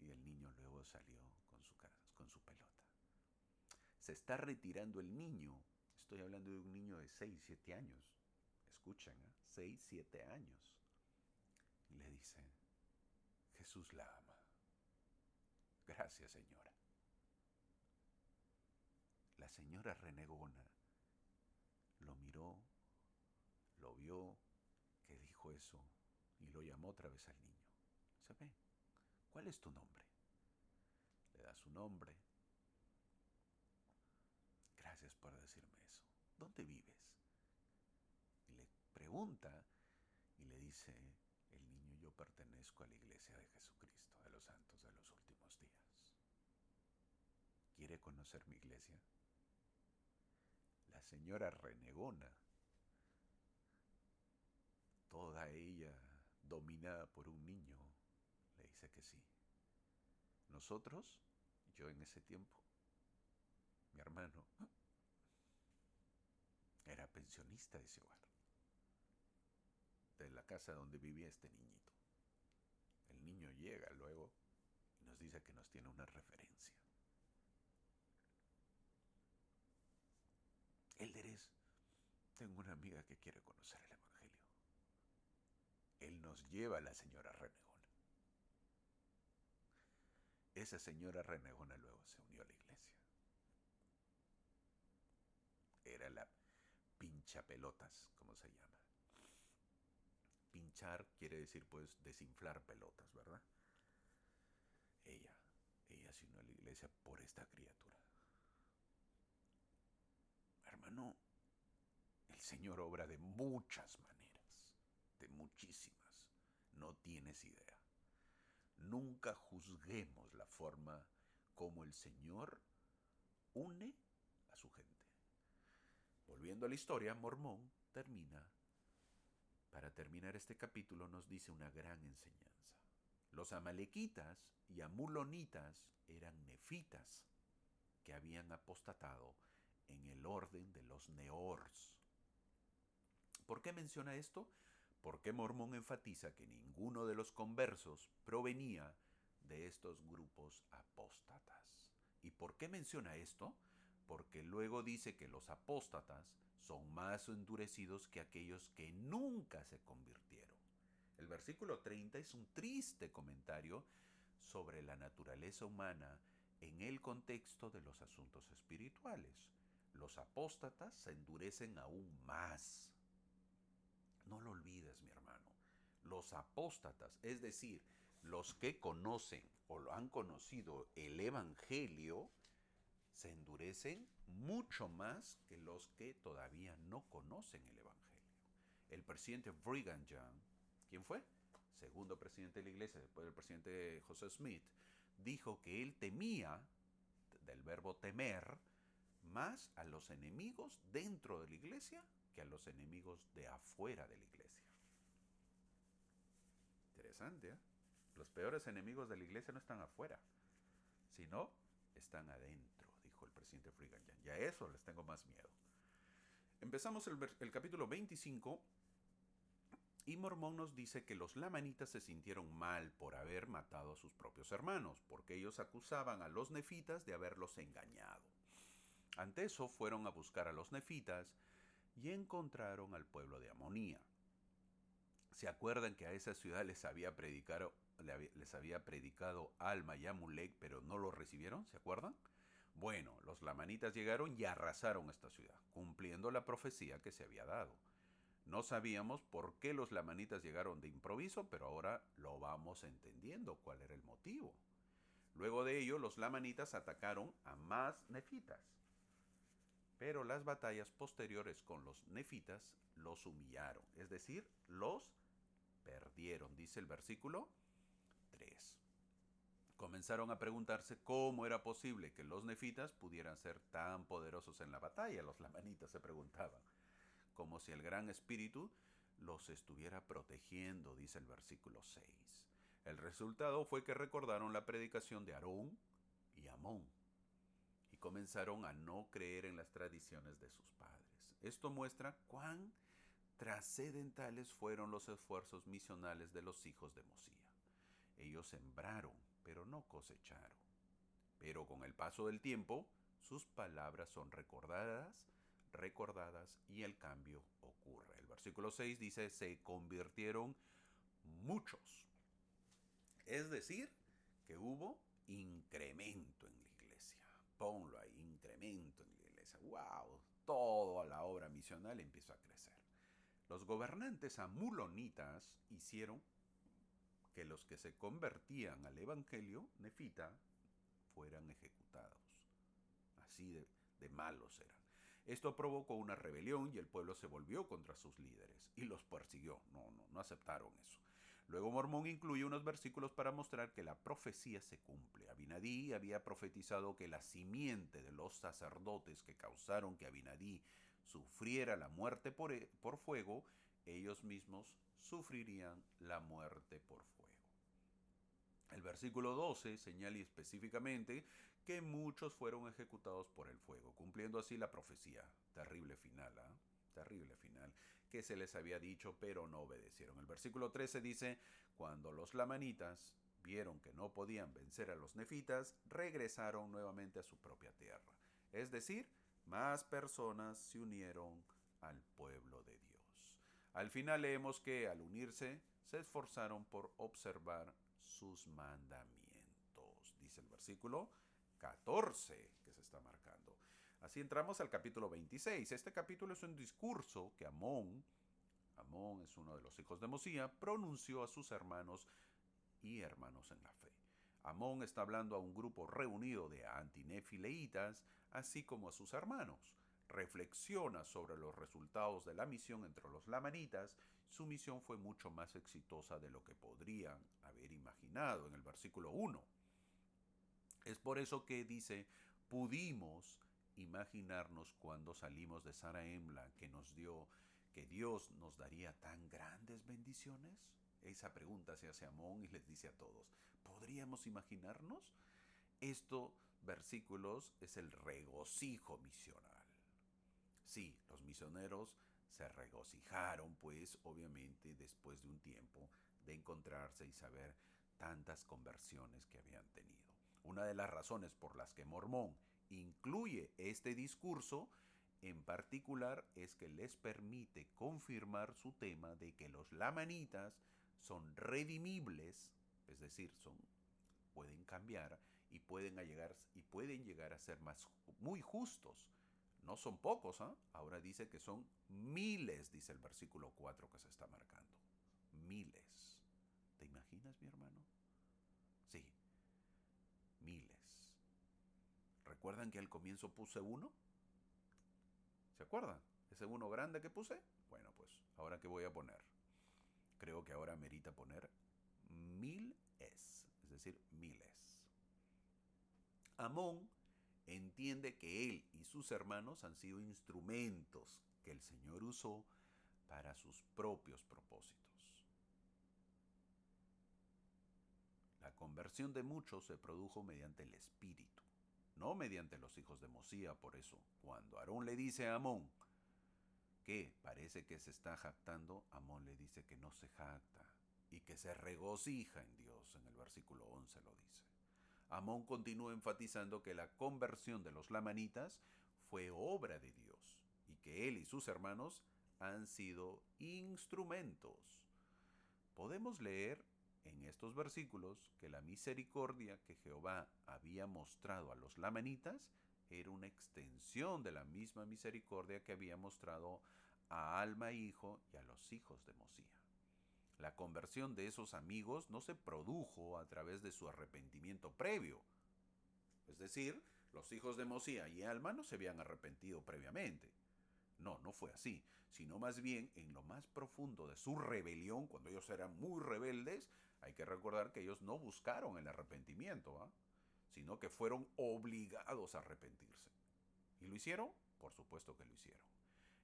Y el niño luego salió con su pelota. Se está retirando el niño. Estoy hablando de un niño de 6, 7 años. Escuchen, ¿eh? 6, 7 años. Y le dice, Jesús la ama. Gracias, señora. La señora renegona lo miró, lo vio, que dijo eso, y lo llamó otra vez al niño. Dice, ven, ¿cuál es tu nombre? Le da su nombre. Gracias por decirme eso. ¿Dónde vives? Y le pregunta y le dice el niño, yo pertenezco a la iglesia de Jesucristo, de los santos de los últimos días. ¿Quiere conocer mi iglesia? La señora renegona, toda ella dominada por un niño, le dice que sí. Nosotros, yo en ese tiempo, mi hermano, era pensionista de ese hogar, de la casa donde vivía este niñito. El niño llega luego y nos dice que nos tiene una referencia. Elderes, tengo una amiga que quiere conocer el Evangelio. Él nos lleva a la señora renegona. Esa señora renegona luego se unió a la iglesia. Era la pincha pelotas, como se llama. Pinchar quiere decir, pues, desinflar pelotas, ¿verdad? Ella, ella se unió a la iglesia por esta criatura. Hermano, el Señor obra de muchas maneras, de muchísimas. No tienes idea. Nunca juzguemos la forma como el Señor une a su gente. Volviendo a la historia, Mormón para terminar este capítulo, nos dice una gran enseñanza. Los amalequitas y amulonitas eran nefitas que habían apostatado en el orden de los Neors. ¿Por qué menciona esto? Porque Mormón enfatiza que ninguno de los conversos provenía de estos grupos apóstatas. ¿Y por qué menciona esto? Porque luego dice que los apóstatas son más endurecidos que aquellos que nunca se convirtieron. El versículo 30 es un triste comentario sobre la naturaleza humana en el contexto de los asuntos espirituales. Los apóstatas se endurecen aún más. No lo olvides, mi hermano. Los apóstatas, es decir, los que conocen o lo han conocido el Evangelio, se endurecen mucho más que los que todavía no conocen el Evangelio. El presidente Brigham Young, ¿quién fue? Segundo presidente de la iglesia, después del presidente José Smith, dijo que él temía, del verbo temer, más a los enemigos dentro de la iglesia que a los enemigos de afuera de la iglesia. Interesante, ¿eh? Los peores enemigos de la iglesia no están afuera, sino están adentro, dijo el presidente Brigham Young. Y a eso les tengo más miedo. Empezamos el capítulo 25 y Mormón nos dice que los lamanitas se sintieron mal por haber matado a sus propios hermanos, porque ellos acusaban a los nefitas de haberlos engañado. Ante eso fueron a buscar a los nefitas y encontraron al pueblo de Amonía. ¿Se acuerdan que a esa ciudad les había predicado Alma y Amulek, pero no lo recibieron? ¿Se acuerdan? Bueno, los lamanitas llegaron y arrasaron esta ciudad, cumpliendo la profecía que se había dado. No sabíamos por qué los lamanitas llegaron de improviso, pero ahora lo vamos entendiendo cuál era el motivo. Luego de ello, los lamanitas atacaron a más nefitas. Pero las batallas posteriores con los nefitas los humillaron, es decir, los perdieron, dice el versículo 3. Comenzaron a preguntarse cómo era posible que los nefitas pudieran ser tan poderosos en la batalla. Los lamanitas se preguntaban, como si el gran espíritu los estuviera protegiendo, dice el versículo 6. El resultado fue que recordaron la predicación de Aarón y Amón y comenzaron a no creer en las tradiciones de sus padres. Esto muestra cuán trascendentales fueron los esfuerzos misionales de los hijos de Mosía. Ellos sembraron, pero no cosecharon. Pero con el paso del tiempo, sus palabras son recordadas y el cambio ocurre. El versículo 6 dice, se convirtieron muchos. Es decir, que hubo incremento en la iglesia. Ponlo ahí, incremento en la iglesia. ¡Wow! Toda la obra misional empezó a crecer. Los gobernantes amulonitas hicieron que los que se convertían al evangelio nefita fueran ejecutados. Así de malos eran. Esto provocó una rebelión y el pueblo se volvió contra sus líderes y los persiguió. No aceptaron eso. Luego Mormón incluye unos versículos para mostrar que la profecía se cumple. Abinadí había profetizado que la simiente de los sacerdotes que causaron que Abinadí sufriera la muerte por fuego, ellos mismos sufrirían la muerte por fuego. El versículo 12 señala específicamente que muchos fueron ejecutados por el fuego, cumpliendo así la profecía. Terrible final, ¿eh? Terrible final, que se les había dicho, pero no obedecieron. El versículo 13 dice, cuando los lamanitas vieron que no podían vencer a los nefitas, regresaron nuevamente a su propia tierra. Es decir, más personas se unieron al pueblo de Dios. Al final leemos que al unirse se esforzaron por observar sus mandamientos, dice el versículo 14 que se está marcando. Así entramos al capítulo 26. Este capítulo es un discurso que Amón es uno de los hijos de Mosía, pronunció a sus hermanos y hermanos en la fe. Amón está hablando a un grupo reunido de antinefileitas, así como a sus hermanos. Reflexiona sobre los resultados de la misión entre los lamanitas. Su misión fue mucho más exitosa de lo que podrían haber imaginado en el versículo 1. Es por eso que dice, pudimos imaginarnos cuando salimos de Saraemla que Dios nos daría tan grandes bendiciones. Esa pregunta se hace a Amón y les dice a todos, ¿podríamos imaginarnos? Estos versículos es el regocijo misional. Sí, los misioneros se regocijaron, pues obviamente después de un tiempo de encontrarse y saber tantas conversiones que habían tenido. Una de las razones por las que Mormón incluye este discurso en particular es que les permite confirmar su tema de que los lamanitas son redimibles, es decir, pueden cambiar y pueden llegar a ser muy justos. No son pocos, ¿eh? Ahora dice que son miles, dice el versículo 4 que se está marcando. Miles. ¿Te imaginas, mi hermano? Sí, miles. ¿Recuerdan que al comienzo puse uno? ¿Se acuerdan? Ese uno grande que puse. Bueno, pues, ¿ahora qué voy a poner? Creo que ahora merita poner miles, es decir, miles. Amón entiende que él y sus hermanos han sido instrumentos que el Señor usó para sus propios propósitos. conversión de muchos se produjo mediante el Espíritu, no mediante los hijos de Mosía. Por eso, cuando Aarón le dice a Amón que parece que se está jactando, Amón le dice que no se jacta y que se regocija en Dios. En el versículo 11 lo dice. Amón continúa enfatizando que la conversión de los lamanitas fue obra de Dios y que él y sus hermanos han sido instrumentos. Podemos leer en estos versículos que la misericordia que Jehová había mostrado a los lamanitas era una extensión de la misma misericordia que había mostrado a Alma hijo y a los hijos de Mosía. La conversión de esos amigos no se produjo a través de su arrepentimiento previo. Es decir, los hijos de Mosía y Alma no se habían arrepentido previamente. No, no fue así, sino más bien en lo más profundo de su rebelión, cuando ellos eran muy rebeldes, hay que recordar que ellos no buscaron el arrepentimiento, ¿eh? Sino que fueron obligados a arrepentirse. ¿Y lo hicieron? Por supuesto que lo hicieron.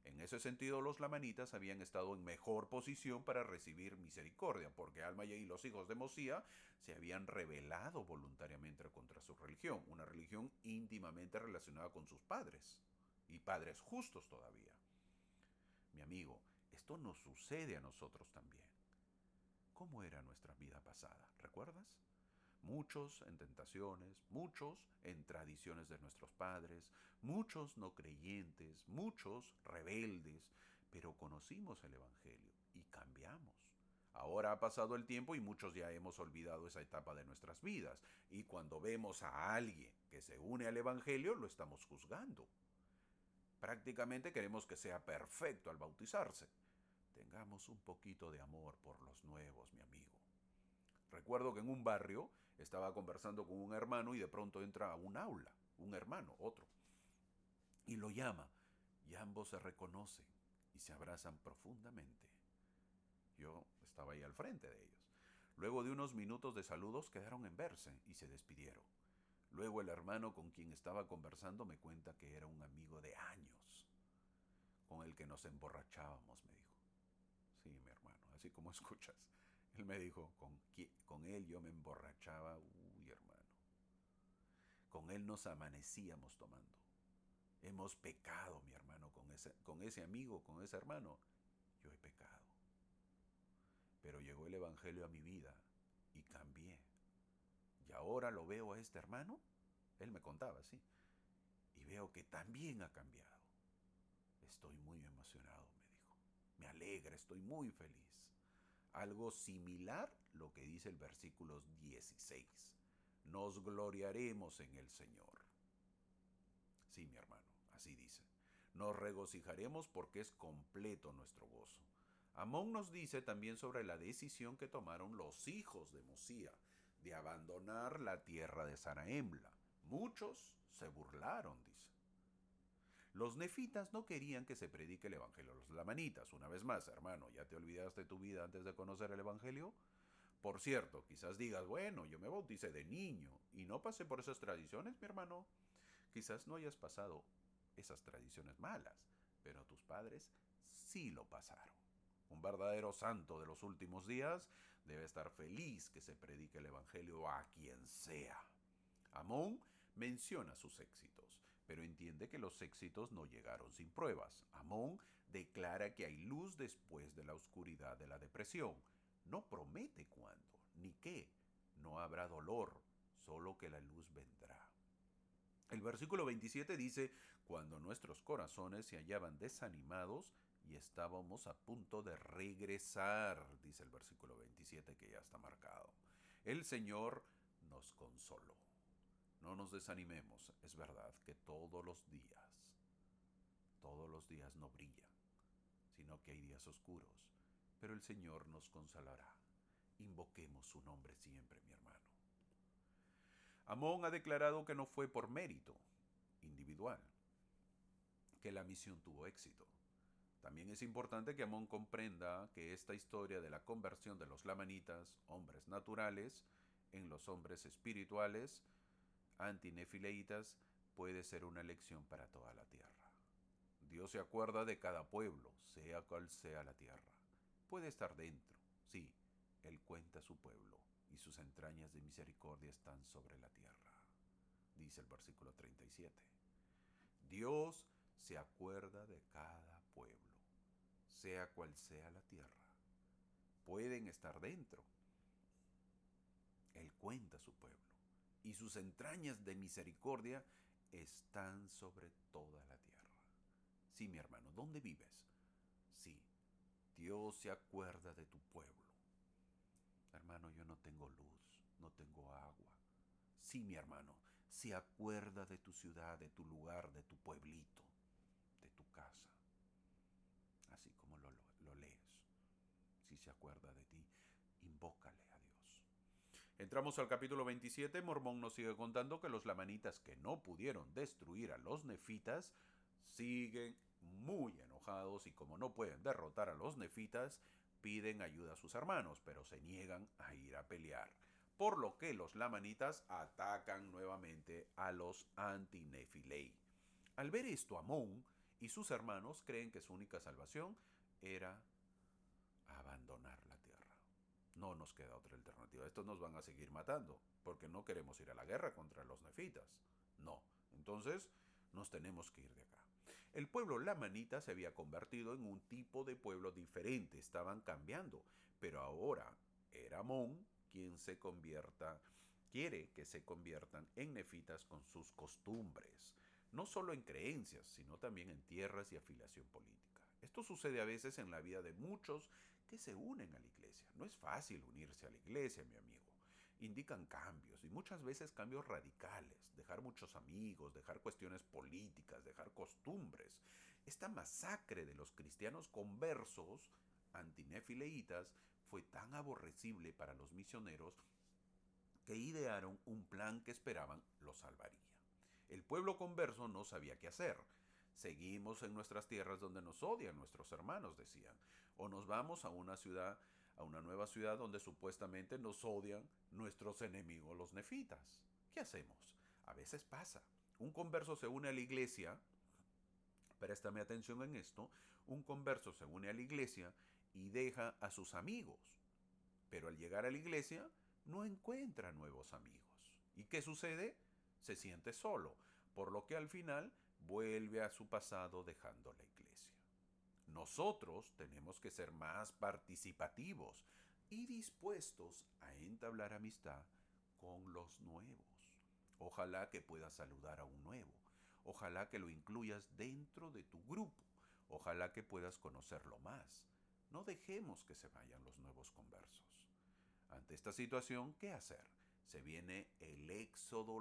En ese sentido, los lamanitas habían estado en mejor posición para recibir misericordia, porque Alma y los hijos de Mosía se habían rebelado voluntariamente contra su religión, una religión íntimamente relacionada con sus padres, y padres justos todavía. Mi amigo, esto nos sucede a nosotros también. ¿Cómo era nuestra vida pasada? ¿Recuerdas? Muchos en tentaciones, muchos en tradiciones de nuestros padres, muchos no creyentes, muchos rebeldes, pero conocimos el Evangelio y cambiamos. Ahora ha pasado el tiempo y muchos ya hemos olvidado esa etapa de nuestras vidas, y cuando vemos a alguien que se une al Evangelio lo estamos juzgando. Prácticamente queremos que sea perfecto al bautizarse. Tengamos un poquito de amor por los nuevos, mi amigo. Recuerdo que en un barrio estaba conversando con un hermano y de pronto entra a un aula, un hermano, otro, y lo llama, y ambos se reconocen y se abrazan profundamente. Yo estaba ahí al frente de ellos. Luego de unos minutos de saludos quedaron en verse y se despidieron. Luego el hermano con quien estaba conversando me cuenta que era un amigo de años, con el que nos emborrachábamos, me dijo. Sí, mi hermano, así como escuchas. Él me dijo, con él yo me emborrachaba, uy, hermano. Con él nos amanecíamos tomando. Hemos pecado, mi hermano, con ese amigo, con ese hermano. Yo he pecado. Pero llegó el Evangelio a mi vida y cambié. Y ahora lo veo a este hermano, él me contaba, sí, y veo que también ha cambiado. Estoy muy emocionado, me dijo. Me alegra, estoy muy feliz. Algo similar lo que dice el versículo 16. Nos gloriaremos en el Señor. Sí, mi hermano, así dice. Nos regocijaremos porque es completo nuestro gozo. Amón nos dice también sobre la decisión que tomaron los hijos de Mosía de abandonar la tierra de Zaraemla. Muchos se burlaron, dice. Los nefitas no querían que se predique el evangelio a los lamanitas. Una vez más, hermano, ¿ya te olvidaste tu vida antes de conocer el evangelio? Por cierto, quizás digas, bueno, yo me bauticé de niño y no pasé por esas tradiciones, mi hermano. Quizás no hayas pasado esas tradiciones malas, pero tus padres sí lo pasaron. Un verdadero santo de los últimos días debe estar feliz que se predique el evangelio a quien sea. Amón menciona sus éxitos, pero entiende que los éxitos no llegaron sin pruebas. Amón declara que hay luz después de la oscuridad de la depresión. No promete cuándo, ni qué. No habrá dolor, solo que la luz vendrá. El versículo 27 dice, cuando nuestros corazones se hallaban desanimados y estábamos a punto de regresar, dice el versículo 27 que ya está marcado. El Señor nos consoló. No nos desanimemos, es verdad que todos los días no brillan, sino que hay días oscuros, pero el Señor nos consolará. Invoquemos su nombre siempre, mi hermano. Amón ha declarado que no fue por mérito individual que la misión tuvo éxito. También es importante que Amón comprenda que esta historia de la conversión de los lamanitas, hombres naturales, en los hombres espirituales, antinefileitas, puede ser una lección para toda la tierra. Dios se acuerda de cada pueblo, sea cual sea la tierra. Puede estar dentro, sí, Él cuenta su pueblo, y sus entrañas de misericordia están sobre la tierra, dice el versículo 37. Dios se acuerda de cada pueblo, sea cual sea la tierra. Pueden estar dentro. Él cuenta su pueblo, y sus entrañas de misericordia están sobre toda la tierra. Sí, mi hermano, ¿dónde vives? Sí, Dios se acuerda de tu pueblo. Hermano, yo no tengo luz, no tengo agua. Sí, mi hermano, se acuerda de tu ciudad, de tu lugar, de tu pueblito, de tu casa. Así como lo lees. Si se acuerda de ti, invócale a Dios. Entramos al capítulo 27. Mormón nos sigue contando que los lamanitas que no pudieron destruir a los nefitas siguen muy enojados y como no pueden derrotar a los nefitas, piden ayuda a sus hermanos, pero se niegan a ir a pelear. Por lo que los lamanitas atacan nuevamente a los antinefilei. Al ver esto, Amón y sus hermanos creen que su única salvación era abandonar la tierra. No nos queda otra alternativa. Estos nos van a seguir matando porque no queremos ir a la guerra contra los nefitas. No. Entonces nos tenemos que ir de acá. El pueblo lamanita se había convertido en un tipo de pueblo diferente. Estaban cambiando. Pero ahora era Amón quien quiere que se conviertan en nefitas con sus costumbres. No solo en creencias, sino también en tierras y afiliación política. Esto sucede a veces en la vida de muchos que se unen a la iglesia. No es fácil unirse a la iglesia, mi amigo. Indican cambios y muchas veces cambios radicales, dejar muchos amigos, dejar cuestiones políticas, dejar costumbres. Esta masacre de los cristianos conversos antinefileitas fue tan aborrecible para los misioneros que idearon un plan que esperaban los salvaría. El pueblo converso no sabía qué hacer. Seguimos en nuestras tierras donde nos odian nuestros hermanos, decían. O nos vamos a una ciudad, a una nueva ciudad donde supuestamente nos odian nuestros enemigos, los nefitas. ¿Qué hacemos? A veces pasa. Un converso se une a la iglesia, préstame atención en esto, un converso se une a la iglesia y deja a sus amigos. Pero al llegar a la iglesia no encuentra nuevos amigos. ¿Y qué sucede? Se siente solo, por lo que al final vuelve a su pasado dejando la iglesia. Nosotros tenemos que ser más participativos y dispuestos a entablar amistad con los nuevos. Ojalá que puedas saludar a un nuevo. Ojalá que lo incluyas dentro de tu grupo. Ojalá que puedas conocerlo más. No dejemos que se vayan los nuevos conversos. Ante esta situación, ¿qué hacer? Se viene el éxodo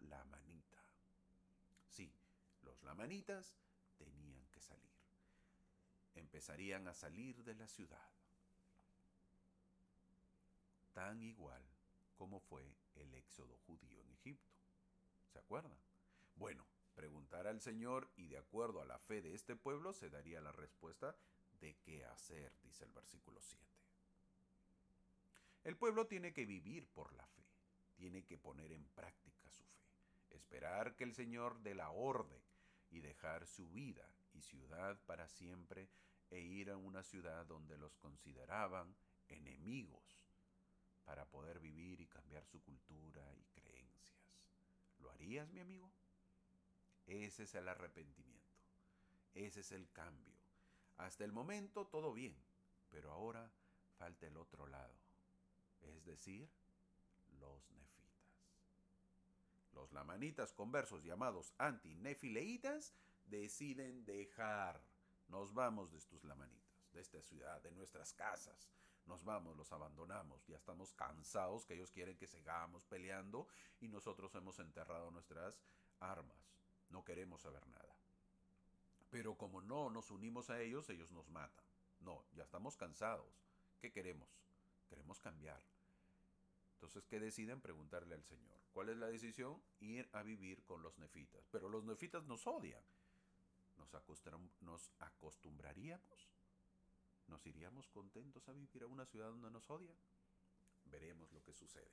lamanita. Sí, los lamanitas tenían que salir. Empezarían a salir de la ciudad. Tan igual como fue el éxodo judío en Egipto. ¿Se acuerdan? Bueno, preguntar al Señor y de acuerdo a la fe de este pueblo se daría la respuesta de qué hacer, dice el versículo 7. El pueblo tiene que vivir por la fe, tiene que poner en práctica su fe, esperar que el Señor dé la orden y dejar su vida y ciudad para siempre e ir a una ciudad donde los consideraban enemigos para poder vivir y cambiar su cultura y creencias. ¿Lo harías, mi amigo? Ese es el arrepentimiento, ese es el cambio. Hasta el momento todo bien, pero ahora falta el otro lado, es decir, los nefitas. Los lamanitas conversos llamados antinefileitas deciden dejar. Nos vamos de estos lamanitas, de esta ciudad, de nuestras casas. Nos vamos, los abandonamos. Ya estamos cansados que ellos quieren que sigamos peleando y nosotros hemos enterrado nuestras armas. No queremos saber nada. Pero como no nos unimos a ellos, ellos nos matan. No, ya estamos cansados. ¿Qué queremos? Queremos cambiar. Entonces, ¿qué deciden? Preguntarle al Señor. ¿Cuál es la decisión? Ir a vivir con los nefitas. Pero los nefitas nos odian. ¿Nos acostumbraríamos? ¿Nos iríamos contentos a vivir a una ciudad donde nos odian? Veremos lo que sucede.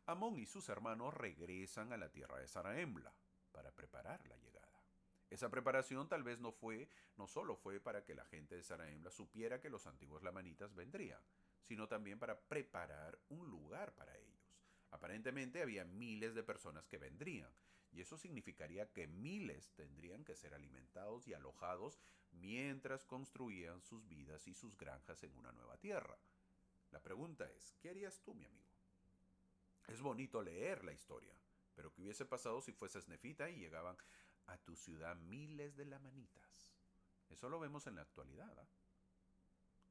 Amón y sus hermanos regresan a la tierra de Zarahemla para preparar la llegada. Esa preparación tal vez no solo fue para que la gente de Zarahemla supiera que los antiguos lamanitas vendrían. sino también para preparar un lugar para ellos. Aparentemente había miles de personas que vendrían, y eso significaría que miles tendrían que ser alimentados y alojados mientras construían sus vidas y sus granjas en una nueva tierra. La pregunta es, ¿qué harías tú, mi amigo? Es bonito leer la historia, pero ¿qué hubiese pasado si fueses nefita y llegaban a tu ciudad miles de lamanitas? Eso lo vemos en la actualidad, ¿eh?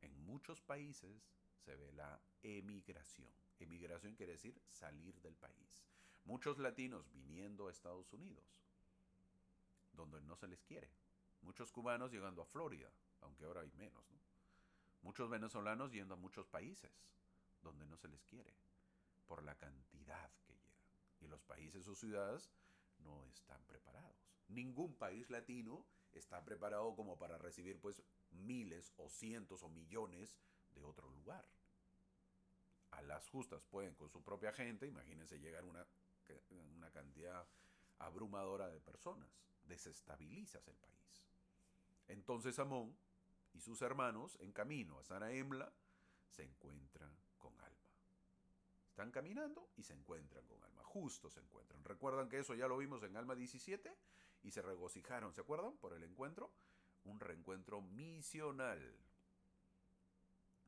En muchos países se ve la emigración. Emigración quiere decir salir del país. Muchos latinos viniendo a Estados Unidos, donde no se les quiere. Muchos cubanos llegando a Florida, aunque ahora hay menos, ¿no? Muchos venezolanos yendo a muchos países, donde no se les quiere, por la cantidad que llegan. Y los países o ciudades no están preparados. Ningún país latino está preparado como para recibir pues miles o cientos o millones de otro lugar. A las justas pueden con su propia gente, imagínense llegar una cantidad abrumadora de personas, desestabilizas el país. Entonces Amón y sus hermanos en camino a Sanaemla se encuentran con Alma. Están caminando y se encuentran con Alma. Justo se encuentran. ¿Recuerdan que eso ya lo vimos en Alma 17? Y se regocijaron, ¿se acuerdan? Por el encuentro. Un reencuentro misional.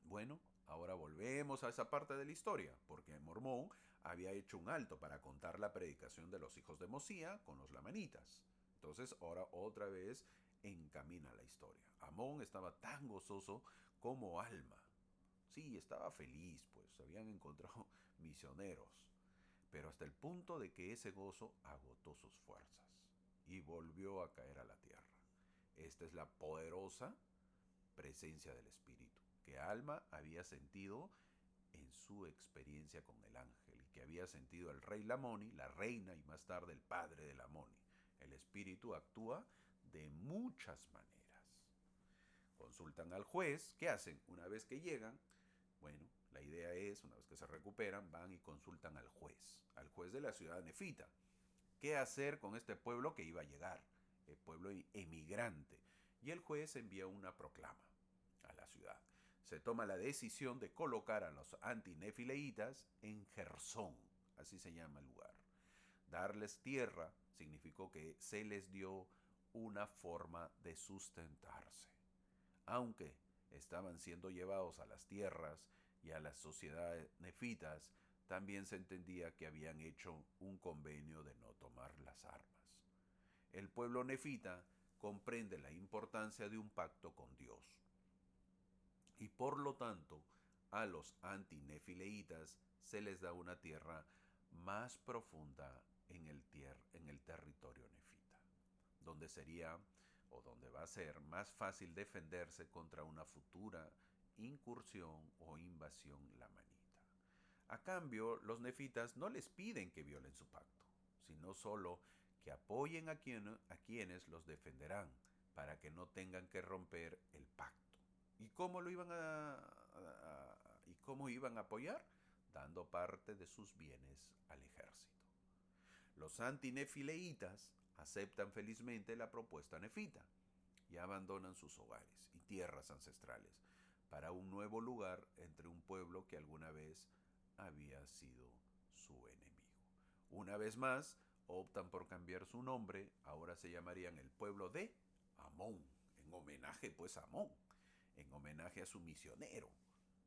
Bueno, ahora volvemos a esa parte de la historia, porque Mormón había hecho un alto para contar la predicación de los hijos de Mosía con los lamanitas. Entonces, ahora otra vez encamina la historia. Amón estaba tan gozoso como Alma. Sí, estaba feliz, pues habían encontrado misioneros, pero hasta el punto de que ese gozo agotó sus fuerzas y volvió a caer a la tierra. Esta es la poderosa presencia del Espíritu que Alma había sentido en su experiencia con el ángel y que había sentido el rey Lamoni, la reina y más tarde el padre de Lamoni. El Espíritu actúa de muchas maneras. Consultan al juez, ¿qué hacen? Una vez que llegan, bueno, la idea es, una vez que se recuperan, van y consultan al juez de la ciudad nefita. ¿Qué hacer con este pueblo que iba a llegar? El pueblo emigrante. Y el juez envía una proclama a la ciudad. Se toma la decisión de colocar a los antinefileitas en Gersón, así se llama el lugar. Darles tierra significó que se les dio una forma de sustentarse. Aunque estaban siendo llevados a las tierras y a las sociedades nefitas, también se entendía que habían hecho un convenio de no tomar las armas. El pueblo nefita comprende la importancia de un pacto con Dios. Y por lo tanto, a los antinefileitas se les da una tierra más profunda en el territorio nefita, donde sería o donde va a ser más fácil defenderse contra una futura incursión o invasión lamanita. A cambio, los nefitas no les piden que violen su pacto, sino solo que apoyen a quienes los defenderán para que no tengan que romper el pacto. ¿Y cómo lo iban y cómo iban a apoyar? Dando parte de sus bienes al ejército. Los antinefileitas aceptan felizmente la propuesta nefita y abandonan sus hogares y tierras ancestrales para un nuevo lugar entre un pueblo que alguna vez había sido su enemigo. Una vez más, optan por cambiar su nombre, ahora se llamarían el pueblo de Amón, en homenaje pues a Amón, en homenaje a su misionero.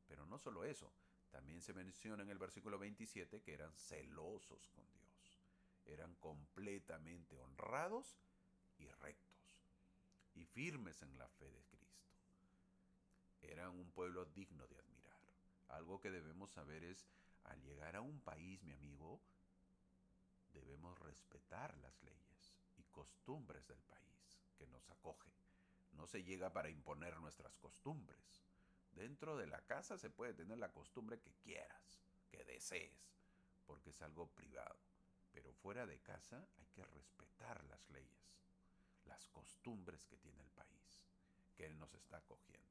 Pero no solo eso, también se menciona en el versículo 27 que eran celosos con Dios, eran completamente honrados y rectos, y firmes en la fe de Cristo. Eran un pueblo digno de admirar. Algo que debemos saber es, al llegar a un país, mi amigo, debemos respetar las leyes y costumbres del país que nos acoge. No se llega para imponer nuestras costumbres. Dentro de la casa se puede tener la costumbre que quieras, que desees, porque es algo privado. Pero fuera de casa hay que respetar las leyes, las costumbres que tiene el país, que él nos está acogiendo.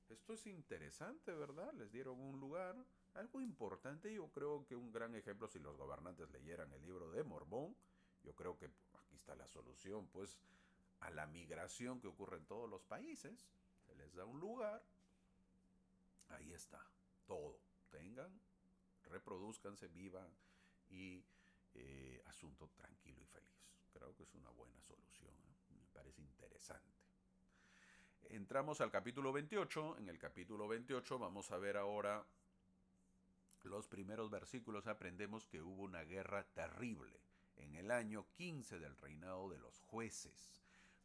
Esto es interesante, ¿verdad? Les dieron un lugar, algo importante. Yo creo que un gran ejemplo, si los gobernantes leyeran el libro de Mormón, yo creo que aquí está la solución, pues, a la migración que ocurre en todos los países. Se les da un lugar, ahí está. todo. Tengan, reproduzcanse, vivan y asunto tranquilo y feliz. Creo que es una buena solución, ¿eh? Me parece interesante. Entramos al capítulo 28. En el capítulo 28 vamos a ver ahora los primeros versículos. Aprendemos que hubo una guerra terrible en el año 15 del reinado de los jueces.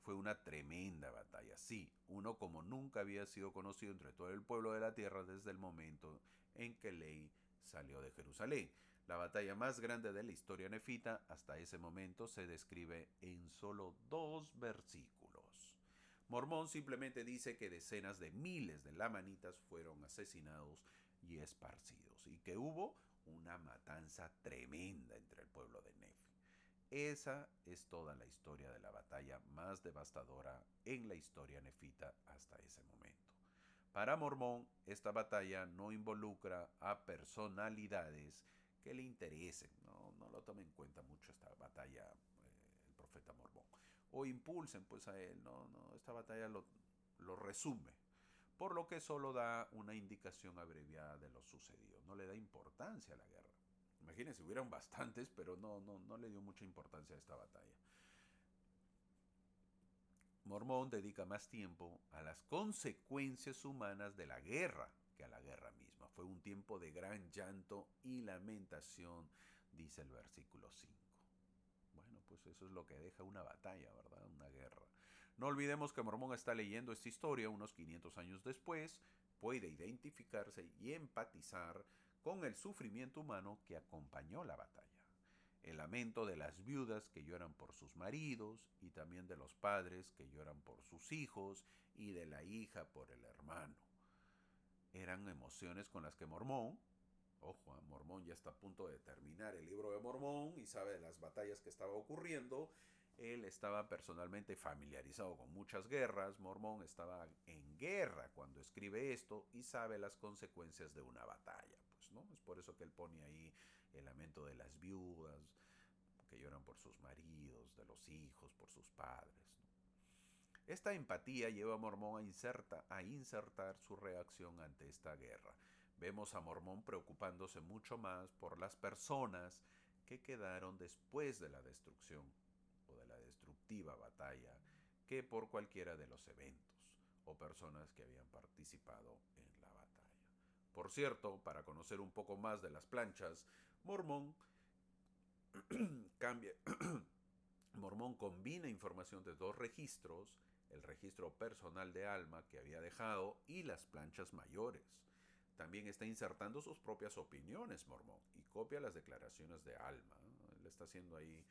Fue una tremenda batalla, sí, uno como nunca había sido conocido entre todo el pueblo de la tierra desde el momento en que Ley salió de Jerusalén. La batalla más grande de la historia nefita hasta ese momento se describe en solo 2 versículos. Mormón simplemente dice que decenas de miles de lamanitas fueron asesinados y esparcidos y que hubo una matanza tremenda entre el pueblo de Nefi. Esa es toda la historia de la batalla más devastadora en la historia nefita hasta ese momento. Para Mormón, esta batalla no involucra a personalidades que le interesen, no lo tome en cuenta mucho esta batalla el profeta Mormón, o impulsen pues a él, esta batalla lo resume, por lo que solo da una indicación abreviada de lo sucedido, no le da importancia a la guerra. Imagínense, hubieran bastantes, pero no le dio mucha importancia a esta batalla. Mormón dedica más tiempo a las consecuencias humanas de la guerra que a la guerra misma. Fue un tiempo de gran llanto y lamentación, dice el versículo 5. Bueno, pues eso es lo que deja una batalla, ¿verdad? Una guerra. No olvidemos que Mormón está leyendo esta historia unos 500 años después, puede identificarse y empatizar con el sufrimiento humano que acompañó la batalla. El lamento de las viudas que lloran por sus maridos y también de los padres que lloran por sus hijos y de la hija por el hermano. Eran emociones con las que Mormón, ojo, Mormón ya está a punto de terminar el libro de Mormón y sabe de las batallas que estaba ocurriendo. Él estaba personalmente familiarizado con muchas guerras. Mormón estaba en guerra cuando escribe esto y sabe las consecuencias de una batalla. Pues, ¿no? Es por eso que él pone ahí el lamento de las viudas que lloran por sus maridos, de los hijos, por sus padres, ¿no? Esta empatía lleva a Mormón a insertar su reacción ante esta guerra. Vemos a Mormón preocupándose mucho más por las personas que quedaron después de la destrucción o de la destructiva batalla que por cualquiera de los eventos o personas que habían participado en la batalla. Por cierto, para conocer un poco más de las planchas, Mormón cambia, Mormón combina información de 2 registros, el registro personal de Alma que había dejado y las planchas mayores. También está insertando sus propias opiniones, Mormón, y copia las declaraciones de Alma. Él está haciendo ahí,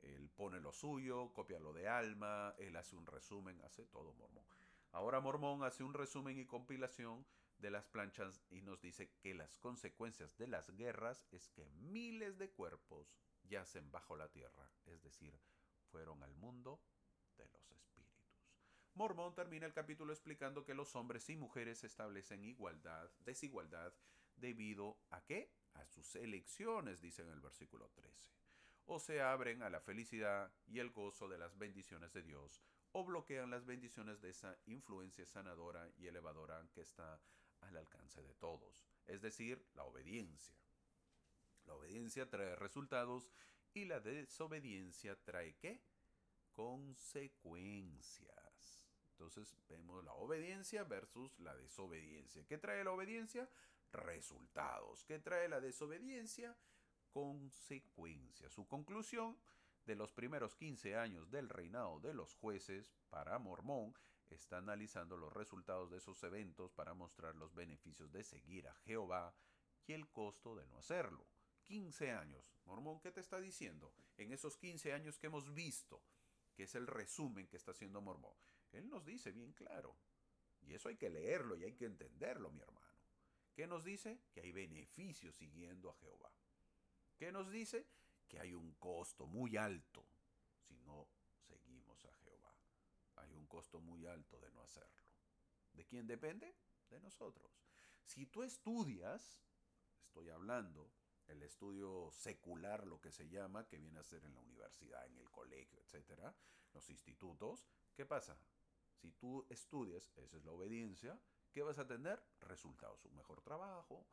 él pone lo suyo, copia lo de Alma, él hace un resumen, hace todo Mormón. Ahora Mormón hace un resumen y compilación de las planchas y nos dice que las consecuencias de las guerras es que miles de cuerpos yacen bajo la tierra, es decir, fueron al mundo de los espíritus. Mormón termina el capítulo explicando que los hombres y mujeres establecen desigualdad, debido a qué? A sus elecciones, dice en el versículo 13. O se abren a la felicidad y el gozo de las bendiciones de Dios, o bloquean las bendiciones de esa influencia sanadora y elevadora que está al alcance de todos, es decir, la obediencia. La obediencia trae resultados y la desobediencia trae ¿qué? Consecuencias. Entonces vemos la obediencia versus la desobediencia. ¿Qué trae la obediencia? Resultados. ¿Qué trae la desobediencia? Consecuencias. Su conclusión de los primeros 15 años del reinado de los jueces para Mormón está analizando los resultados de esos eventos para mostrar los beneficios de seguir a Jehová y el costo de no hacerlo. 15 años. Mormón, ¿qué te está diciendo? En esos 15 años que hemos visto, que es el resumen que está haciendo Mormón, él nos dice bien claro. Y eso hay que leerlo y hay que entenderlo, mi hermano. ¿Qué nos dice? Que hay beneficios siguiendo a Jehová. ¿Qué nos dice? Que hay un costo muy alto si no seguimos a Jehová. Hay un costo muy alto de no hacerlo. ¿De quién depende? De nosotros. Si tú estudias, estoy hablando, el estudio secular, lo que se llama, que viene a ser en la universidad, en el colegio, etcétera, los institutos, ¿qué pasa? Si tú estudias, esa es la obediencia, ¿Qué vas a tener? Resultados, un mejor trabajo,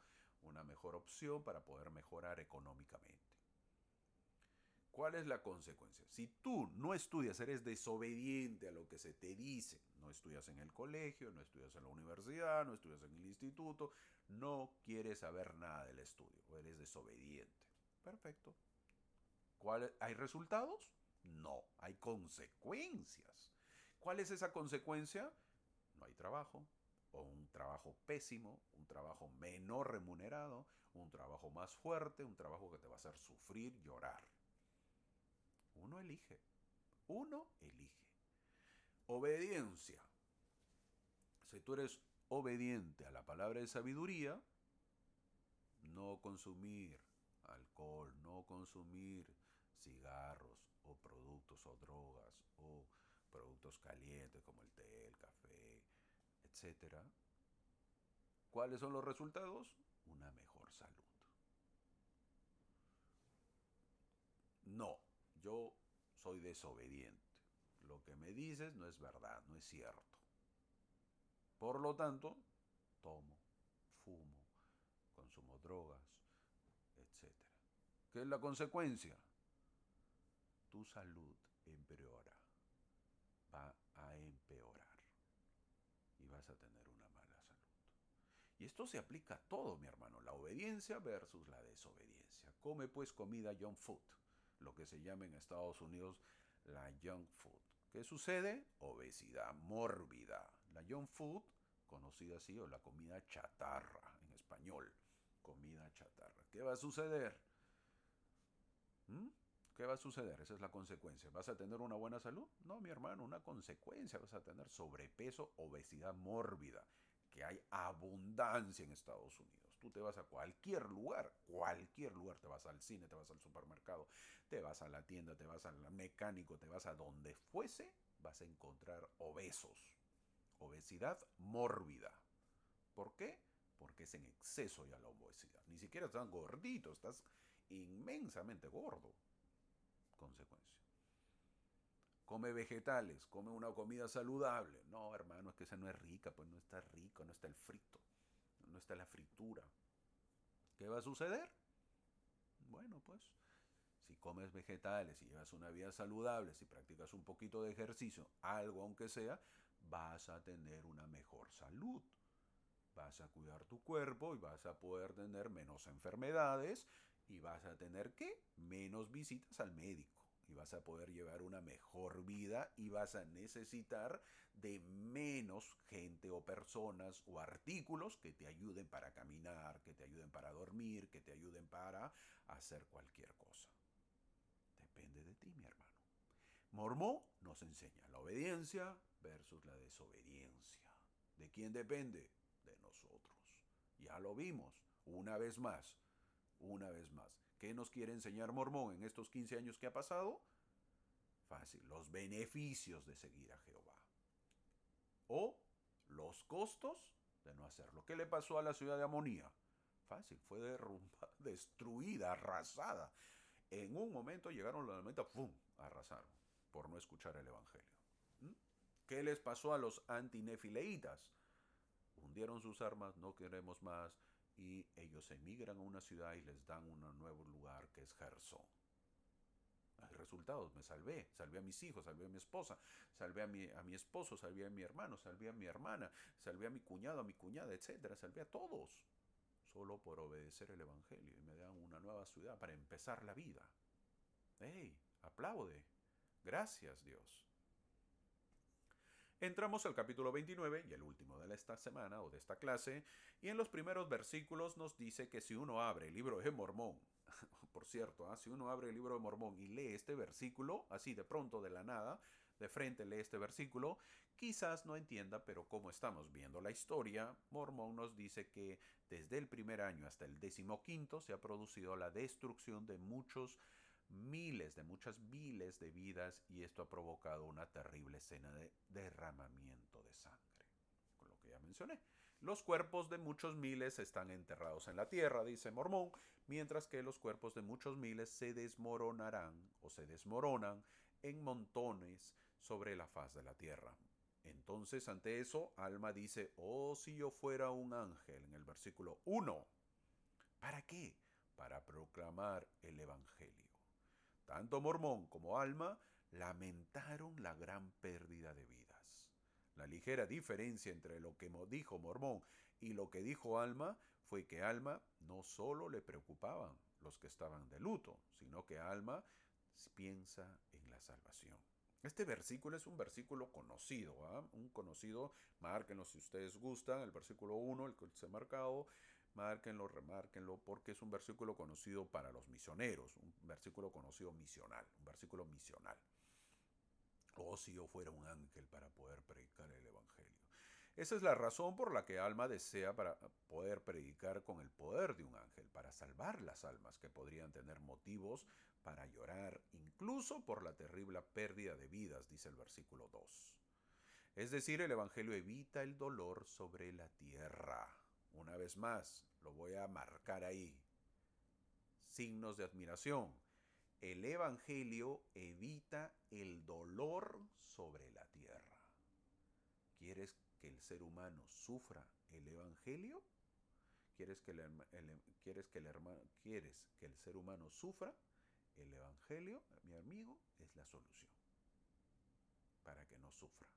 una mejor opción para poder mejorar económicamente. ¿Cuál es la consecuencia? Si tú no estudias, eres desobediente a lo que se te dice, no estudias en el colegio, no estudias en la universidad, no estudias en el instituto, no quieres saber nada del estudio, o eres desobediente. Perfecto. ¿Hay resultados? No, hay consecuencias. ¿Cuál es esa consecuencia? No hay trabajo, o un trabajo pésimo, un trabajo menor remunerado, un trabajo más fuerte, un trabajo que te va a hacer sufrir, llorar. Uno elige. Uno elige. Obediencia. Si tú eres obediente a la palabra de sabiduría, no consumir alcohol, no consumir cigarros o productos o drogas o productos calientes como el té, el café, etcétera. ¿Cuáles son los resultados? Una mejor salud. No, yo soy desobediente. Lo que me dices no es verdad, no es cierto. Por lo tanto, tomo, fumo, consumo drogas, etcétera. ¿Qué es la consecuencia? Tu salud empeora, va a empeorar y vas a tener una mala salud. Y esto se aplica a todo, mi hermano, la obediencia versus la desobediencia. Come pues comida junk food, lo que se llama en Estados Unidos la junk food. ¿Qué sucede? Obesidad mórbida. La junk food, conocida así, o la comida chatarra en español. Comida chatarra. ¿Qué va a suceder? ¿Mm? ¿Qué va a suceder? Esa es la consecuencia. ¿Vas a tener una buena salud? No, mi hermano, una consecuencia. Vas a tener sobrepeso, obesidad mórbida, que hay abundancia en Estados Unidos. Tú te vas a cualquier lugar, te vas al cine, te vas al supermercado, te vas a la tienda, te vas al mecánico, te vas a donde fuese, vas a encontrar obesos. Obesidad mórbida. ¿Por qué? Porque es en exceso ya la obesidad. Ni siquiera estás gordito, estás inmensamente gordo. Consecuencia. Come vegetales, come una comida saludable. No, hermano, es que esa no es rica, pues no está rico, no está el frito, no está la fritura. ¿Qué va a suceder? Bueno, pues si comes vegetales, si llevas una vida saludable, si practicas un poquito de ejercicio, algo aunque sea, vas a tener una mejor salud. Vas a cuidar tu cuerpo y vas a poder tener menos enfermedades y vas a tener, ¿qué? Menos visitas al médico. Y vas a poder llevar una mejor vida y vas a necesitar de menos gente o personas o artículos que te ayuden para caminar, que te ayuden para dormir, que te ayuden para hacer cualquier cosa. Depende de ti, mi hermano. Mormó nos enseña la obediencia versus la desobediencia. ¿De quién depende? De nosotros. Ya lo vimos, una vez más. ¿Qué nos quiere enseñar Mormón en estos 15 años que ha pasado? Fácil, los beneficios de seguir a Jehová. O los costos de no hacerlo. ¿Qué le pasó a la ciudad de Amonía? Fácil, fue derrumbada, destruida, arrasada. En un momento llegaron los elementos, ¡pum!, arrasaron por no escuchar el Evangelio. ¿Mm? ¿Qué les pasó a los antinefileitas? Hundieron sus armas, no queremos más, y ellos emigran a una ciudad y les dan un nuevo lugar que es Gersón. Hay resultados, me salvé a mis hijos, salvé a mi esposa, salvé a mi esposo, salvé a mi hermano, salvé a mi hermana, salvé a mi cuñado, a mi cuñada, etcétera, salvé a todos, solo por obedecer el Evangelio y me dan una nueva ciudad para empezar la vida. ¡Ey! Aplaude. Gracias, Dios. Entramos al capítulo 29 y el último de esta semana o de esta clase, y en los primeros versículos nos dice que si uno abre el libro de Mormón, por cierto, si uno abre el libro de Mormón y lee este versículo, así de pronto, de la nada, de frente lee este versículo, quizás no entienda, pero como estamos viendo la historia, Mormón nos dice que desde el primer año hasta el 15º se ha producido la destrucción de muchas miles de vidas, y esto ha provocado una terrible escena de derramamiento de sangre. Con lo que ya mencioné. Los cuerpos de muchos miles están enterrados en la tierra, dice Mormón, mientras que los cuerpos de muchos miles se desmoronarán o se desmoronan en montones sobre la faz de la tierra. Entonces, ante eso, Alma dice, oh, si yo fuera un ángel, en el versículo 1. ¿Para qué? Para proclamar el Evangelio. Tanto Mormón como Alma lamentaron la gran pérdida de vidas. La ligera diferencia entre lo que dijo Mormón y lo que dijo Alma fue que Alma no solo le preocupaban los que estaban de luto, sino que Alma piensa en la salvación. Este versículo es un versículo conocido, ¿eh? Un conocido, márquenlo si ustedes gustan, el versículo 1, el que se ha marcado, márquenlo, remárquenlo, porque es un versículo conocido para los misioneros, un versículo conocido misional, un versículo misional. Oh, si yo fuera un ángel para poder predicar el Evangelio. Esa es la razón por la que Alma desea para poder predicar con el poder de un ángel, para salvar las almas que podrían tener motivos para llorar, incluso por la terrible pérdida de vidas, dice el versículo 2. Es decir, el Evangelio evita el dolor sobre la tierra. Una vez más, lo voy a marcar ahí. Signos de admiración. El Evangelio evita el dolor sobre la tierra. ¿Quieres que el ser humano sufra el Evangelio? ¿Quieres que el ser humano sufra? El Evangelio, mi amigo, es la solución para que no sufra.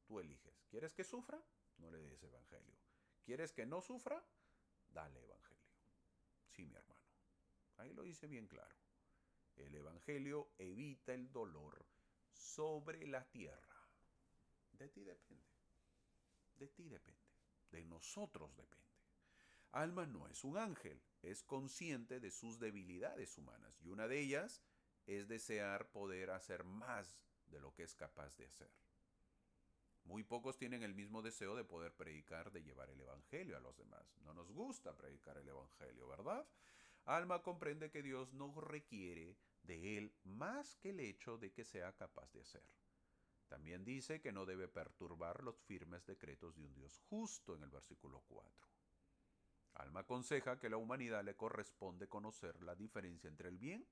Tú eliges. ¿Quieres que sufra? No le des Evangelio. ¿Quieres que no sufra? Dale Evangelio. Sí, mi hermano. Ahí lo dice bien claro. El Evangelio evita el dolor sobre la tierra. De ti depende. De ti depende. De nosotros depende. Alma no es un ángel, es consciente de sus debilidades humanas y una de ellas es desear poder hacer más de lo que es capaz de hacer. Muy pocos tienen el mismo deseo de poder predicar, de llevar el Evangelio a los demás. No nos gusta predicar el Evangelio, ¿verdad? Alma comprende que Dios no requiere de él más que el hecho de que sea capaz de hacer. También dice que no debe perturbar los firmes decretos de un Dios justo en el versículo 4. Alma aconseja que a la humanidad le corresponde conocer la diferencia entre el bien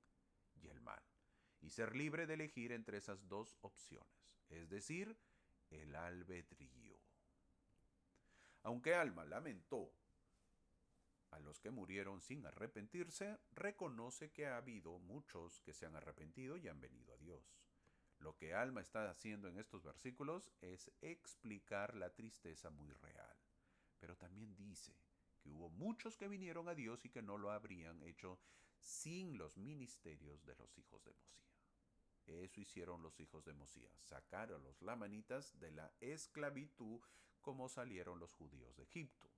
y el mal y ser libre de elegir entre esas dos opciones, es decir, el albedrío. Aunque Alma lamentó a los que murieron sin arrepentirse, reconoce que ha habido muchos que se han arrepentido y han venido a Dios. Lo que Alma está haciendo en estos versículos es explicar la tristeza muy real. Pero también dice que hubo muchos que vinieron a Dios y que no lo habrían hecho sin los ministerios de los hijos de Mosía. Eso hicieron los hijos de Mosía, sacaron a los lamanitas de la esclavitud como salieron los judíos de Egipto.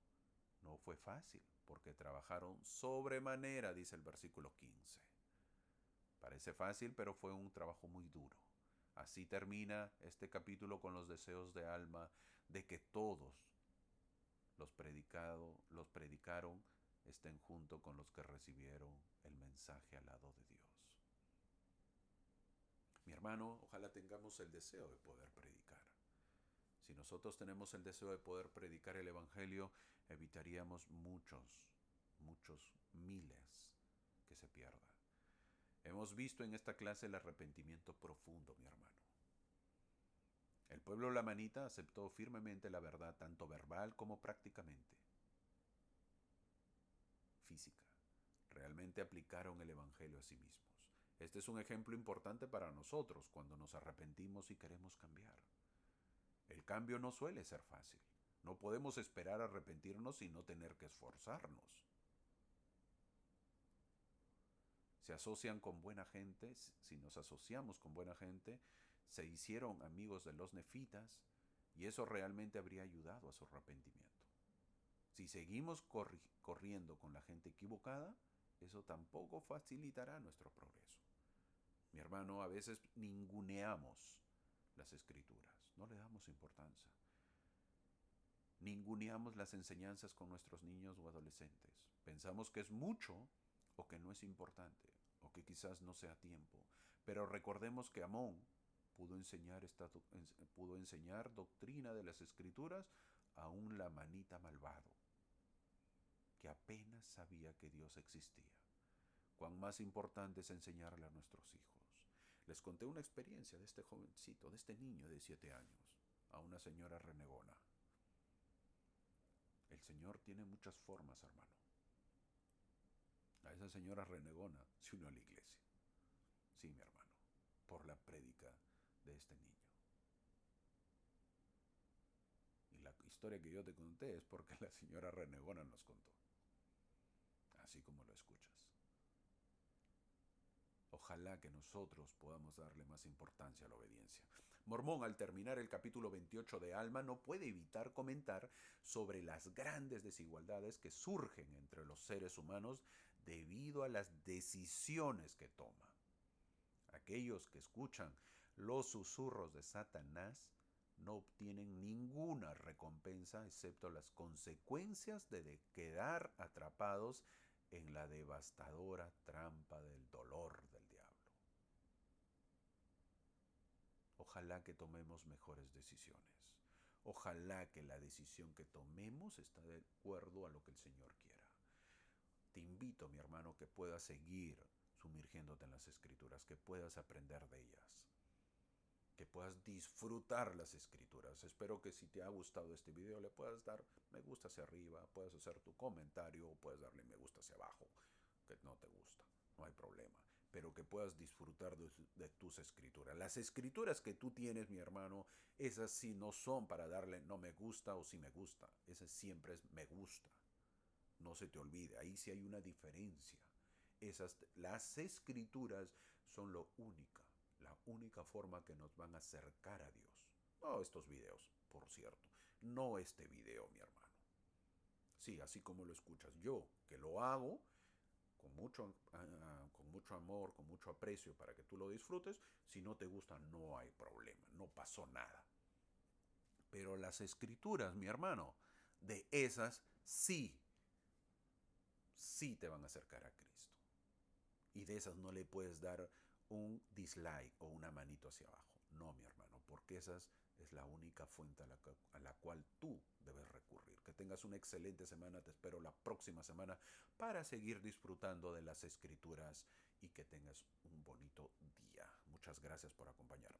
No fue fácil, porque trabajaron sobremanera, dice el versículo 15. Parece fácil, pero fue un trabajo muy duro. Así termina este capítulo con los deseos de Alma de que todos los predicaron estén junto con los que recibieron el mensaje al lado de Dios. Mi hermano, ojalá tengamos el deseo de poder predicar. Si nosotros tenemos el deseo de poder predicar el Evangelio, evitaríamos muchos miles que se pierdan. Hemos visto en esta clase el arrepentimiento profundo, mi hermano. El pueblo lamanita aceptó firmemente la verdad tanto verbal como prácticamente física. Realmente aplicaron el Evangelio a sí mismos. Este es un ejemplo importante para nosotros cuando nos arrepentimos y queremos cambiar. El cambio no suele ser fácil. No podemos esperar arrepentirnos y no tener que esforzarnos. Se asocian con buena gente, si nos asociamos con buena gente, se hicieron amigos de los nefitas y eso realmente habría ayudado a su arrepentimiento. Si seguimos corriendo con la gente equivocada, eso tampoco facilitará nuestro progreso. Mi hermano, a veces ninguneamos las escrituras, no le damos importancia. Ninguneamos las enseñanzas con nuestros niños o adolescentes. Pensamos que es mucho o que no es importante o que quizás no sea tiempo. Pero recordemos que Amón pudo enseñar doctrina de las escrituras a un lamanita malvado que apenas sabía que Dios existía. Cuán más importante es enseñarle a nuestros hijos. Les conté una experiencia de este jovencito, de este niño de 7 años, a una señora renegona. El Señor tiene muchas formas, hermano. A esa señora renegona se unió a la iglesia. Sí, mi hermano, por la prédica de este niño. Y la historia que yo te conté es porque la señora renegona nos contó. Así como lo escuchas. Ojalá que nosotros podamos darle más importancia a la obediencia. Mormón, al terminar el capítulo 28 de Alma, no puede evitar comentar sobre las grandes desigualdades que surgen entre los seres humanos debido a las decisiones que toma. Aquellos que escuchan los susurros de Satanás no obtienen ninguna recompensa excepto las consecuencias de quedar atrapados en la devastadora trampa del dolor del diablo. Ojalá que tomemos mejores decisiones. Ojalá que la decisión que tomemos esté de acuerdo a lo que el Señor quiera. Te invito, mi hermano, que puedas seguir sumergiéndote en las Escrituras, que puedas aprender de ellas, que puedas disfrutar las Escrituras. Espero que si te ha gustado este video le puedas dar me gusta hacia arriba, puedes hacer tu comentario o puedes darle me gusta hacia abajo, que no te gusta, no hay problema. Pero que puedas disfrutar de tus escrituras. Las escrituras que tú tienes, mi hermano, esas sí no son para darle no me gusta o sí me gusta. Esas siempre es me gusta. No se te olvide, ahí sí hay una diferencia. Las escrituras son la única forma que nos van a acercar a Dios. No estos videos, por cierto. No este video, mi hermano. Sí, así como lo escuchas. Yo, que lo hago con mucho amor, con mucho aprecio para que tú lo disfrutes. Si no te gusta, no hay problema. No pasó nada. Pero las escrituras, mi hermano, de esas sí te van a acercar a Cristo. Y de esas no le puedes dar un dislike o una manito hacia abajo. No, mi hermano, porque esas es la única fuente a la cual tú debes recurrir. Que tengas una excelente semana. Te espero la próxima semana para seguir disfrutando de las escrituras y que tengas un bonito día. Muchas gracias por acompañarme.